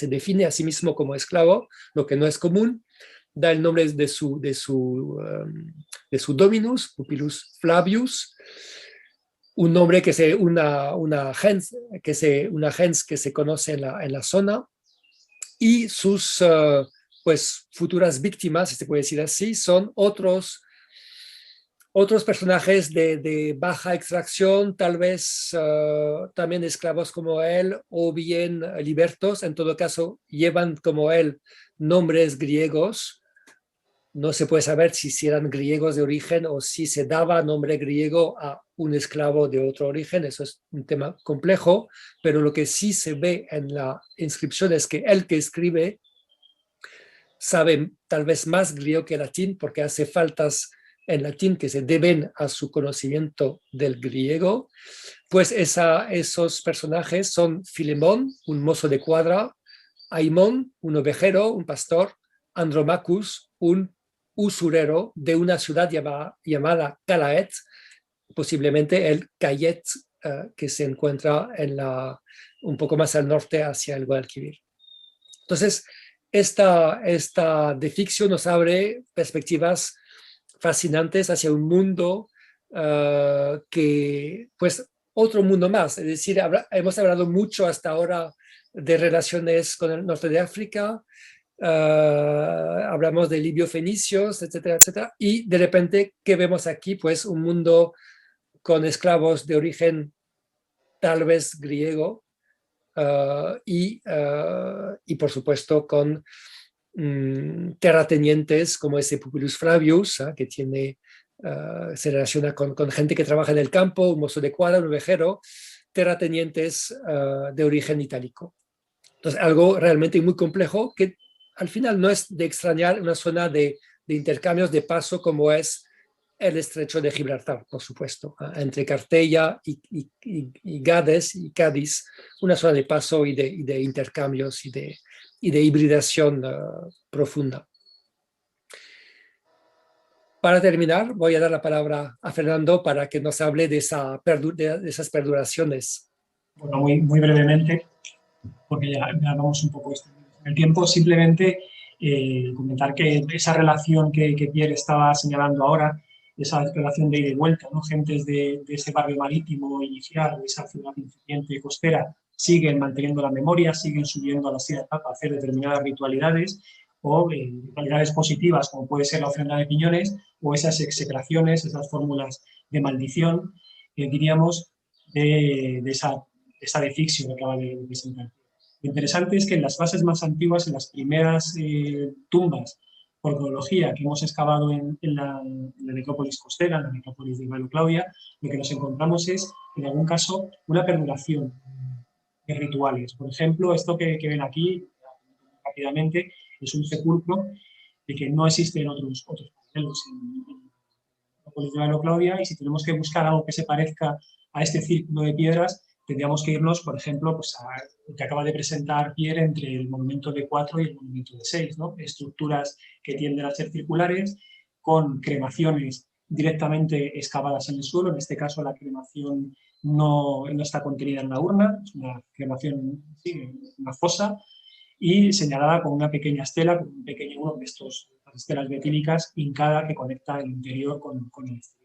define a sí mismo como esclavo, lo que no es común, da el nombre de su dominus, Pupilus Flavius, un nombre una gens que se conoce en la zona, y sus pues futuras víctimas, si se puede decir así, son otros personajes de baja extracción, tal vez también esclavos como él o bien libertos. En todo caso, llevan como él nombres griegos. No se puede saber si eran griegos de origen o si se daba nombre griego a un esclavo de otro origen. Eso es un tema complejo, pero lo que sí se ve en la inscripción es que el que escribe sabe tal vez más griego que latín, porque hace faltas en latín que se deben a su conocimiento del griego. Pues esos personajes son Filemón, un mozo de cuadra, Aimón, un ovejero, un pastor, Andromachus, un usurero de una ciudad llamada Calaet, posiblemente el Cayet, que se encuentra un poco más al norte hacia el Guadalquivir. Entonces, esta de ficción nos abre perspectivas fascinantes hacia un mundo que, pues, otro mundo más. Es decir, hemos hablado mucho hasta ahora de relaciones con el norte de África, hablamos de libio-fenicios, etcétera, etcétera, y de repente, ¿qué vemos aquí? Pues un mundo con esclavos de origen tal vez griego, y por supuesto con terratenientes como ese Pupilus Flavius, que se relaciona con gente que trabaja en el campo, un mozo de cuadra, un ovejero, terratenientes de origen itálico. Entonces, algo realmente muy complejo que al final no es de extrañar una zona de intercambios de paso como es el estrecho de Gibraltar, por supuesto, entre Cartella y Gades y Cádiz, una zona de paso y de intercambios y de hibridación profunda. Para terminar, voy a dar la palabra a Fernando para que nos hable de esas perduraciones. Bueno, muy brevemente, porque ya vamos un poco en el tiempo, simplemente comentar que esa relación que Pierre estaba señalando ahora, esa relación de ida y vuelta, ¿no? Gentes de ese barrio marítimo inicial, de esa ciudad incipiente costera, siguen manteniendo la memoria, siguen subiendo a la silla de papa a hacer determinadas ritualidades o ritualidades positivas, como puede ser la ofrenda de piñones, o esas execraciones, esas fórmulas de maldición, diríamos, de esa defixio que acaba de presentar. Lo interesante es que en las fases más antiguas, en las primeras tumbas por cronología que hemos excavado en la necrópolis costera, en la necrópolis de Bailo Claudia, lo que nos encontramos es, en algún caso, una perduración de rituales. Por ejemplo, esto que ven aquí, rápidamente, es un sepulcro de que no existe en otros modelos en la necrópolis de Bailo Claudia, y si tenemos que buscar algo que se parezca a este círculo de piedras, tendríamos que irnos, por ejemplo, pues a lo que acaba de presentar Pierre entre el monumento de 4 y el monumento de 6, ¿no? Estructuras que tienden a ser circulares, con cremaciones directamente excavadas en el suelo. En este caso, la cremación no está contenida en una urna, es una cremación, sí, en una fosa, y señalada con una pequeña estela, con un pequeño, uno de estas estelas betílicas hincada que conecta el interior con el exterior.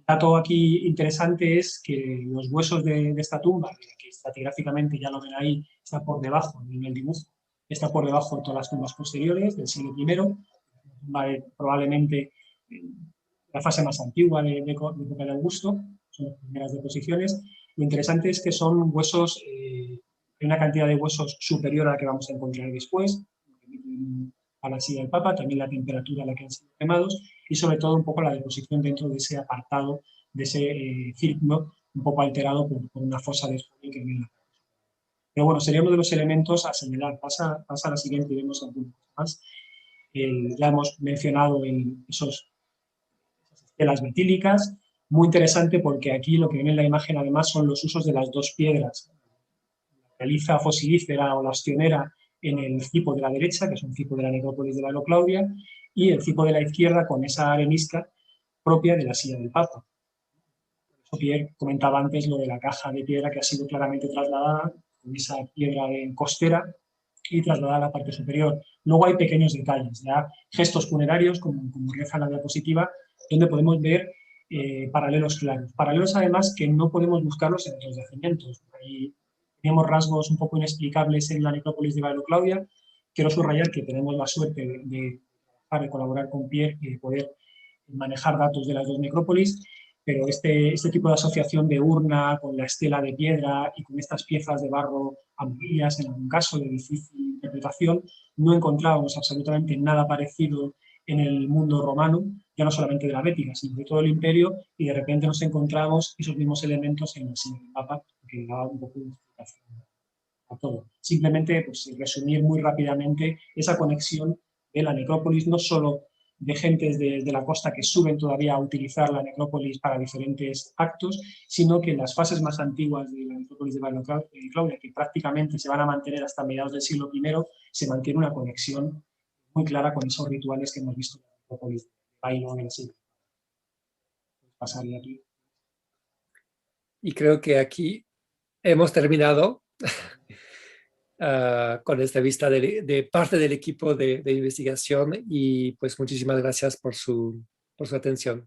Dato aquí interesante es que los huesos de esta tumba, que estratigráficamente ya lo ven ahí, está por debajo, en el dibujo, está por debajo de todas las tumbas posteriores del siglo I, probablemente la fase más antigua de época de Augusto, son las primeras deposiciones. Lo interesante es que son huesos, hay una cantidad de huesos superior a la que vamos a encontrar después, a la silla del Papa, también la temperatura a la que han sido quemados, y sobre todo un poco la deposición dentro de ese apartado, de ese círculo, un poco alterado por una fosa de espolio que viene. Pero bueno, sería uno de los elementos a señalar. Pasa a la siguiente y vemos algunas más. Ya hemos mencionado esas estelas betílicas, muy interesante porque aquí lo que viene en la imagen además son los usos de las dos piedras, la caliza fosilífera o la ostionera en el cipo de la derecha, que es un cipo de la necrópolis de Bailo Claudia, y el cipo de la izquierda con esa arenisca propia de la silla del Papa. Pierre comentaba antes lo de la caja de piedra que ha sido claramente trasladada con esa piedra costera y trasladada a la parte superior. Luego hay pequeños detalles, ya gestos funerarios, como reza la diapositiva, donde podemos ver paralelos claros. Paralelos además que no podemos buscarlos en otros yacimientos. Ahí tenemos rasgos un poco inexplicables en la necrópolis de Bailo Claudia. Quiero subrayar que tenemos la suerte de colaborar con Pierre y de poder manejar datos de las dos necrópolis, pero este tipo de asociación de urna con la estela de piedra y con estas piezas de barro amarillas, en algún caso de difícil interpretación, no encontrábamos absolutamente nada parecido en el mundo romano, ya no solamente de la Bética, sino de todo el imperio, y de repente nos encontramos esos mismos elementos en el signo del Papa, que daba un poco de explicación a todo. Simplemente, pues, resumir muy rápidamente esa conexión de la necrópolis, no solo de gentes de la costa que suben todavía a utilizar la necrópolis para diferentes actos, sino que en las fases más antiguas de la necrópolis de Bailo Claudia, que prácticamente se van a mantener hasta mediados del siglo I, se mantiene una conexión muy clara con esos rituales que hemos visto en la necrópolis de Bailo en el siglo. Pasaría aquí. Y creo que aquí hemos terminado con esta vista de parte del equipo de investigación, y pues muchísimas gracias por su atención.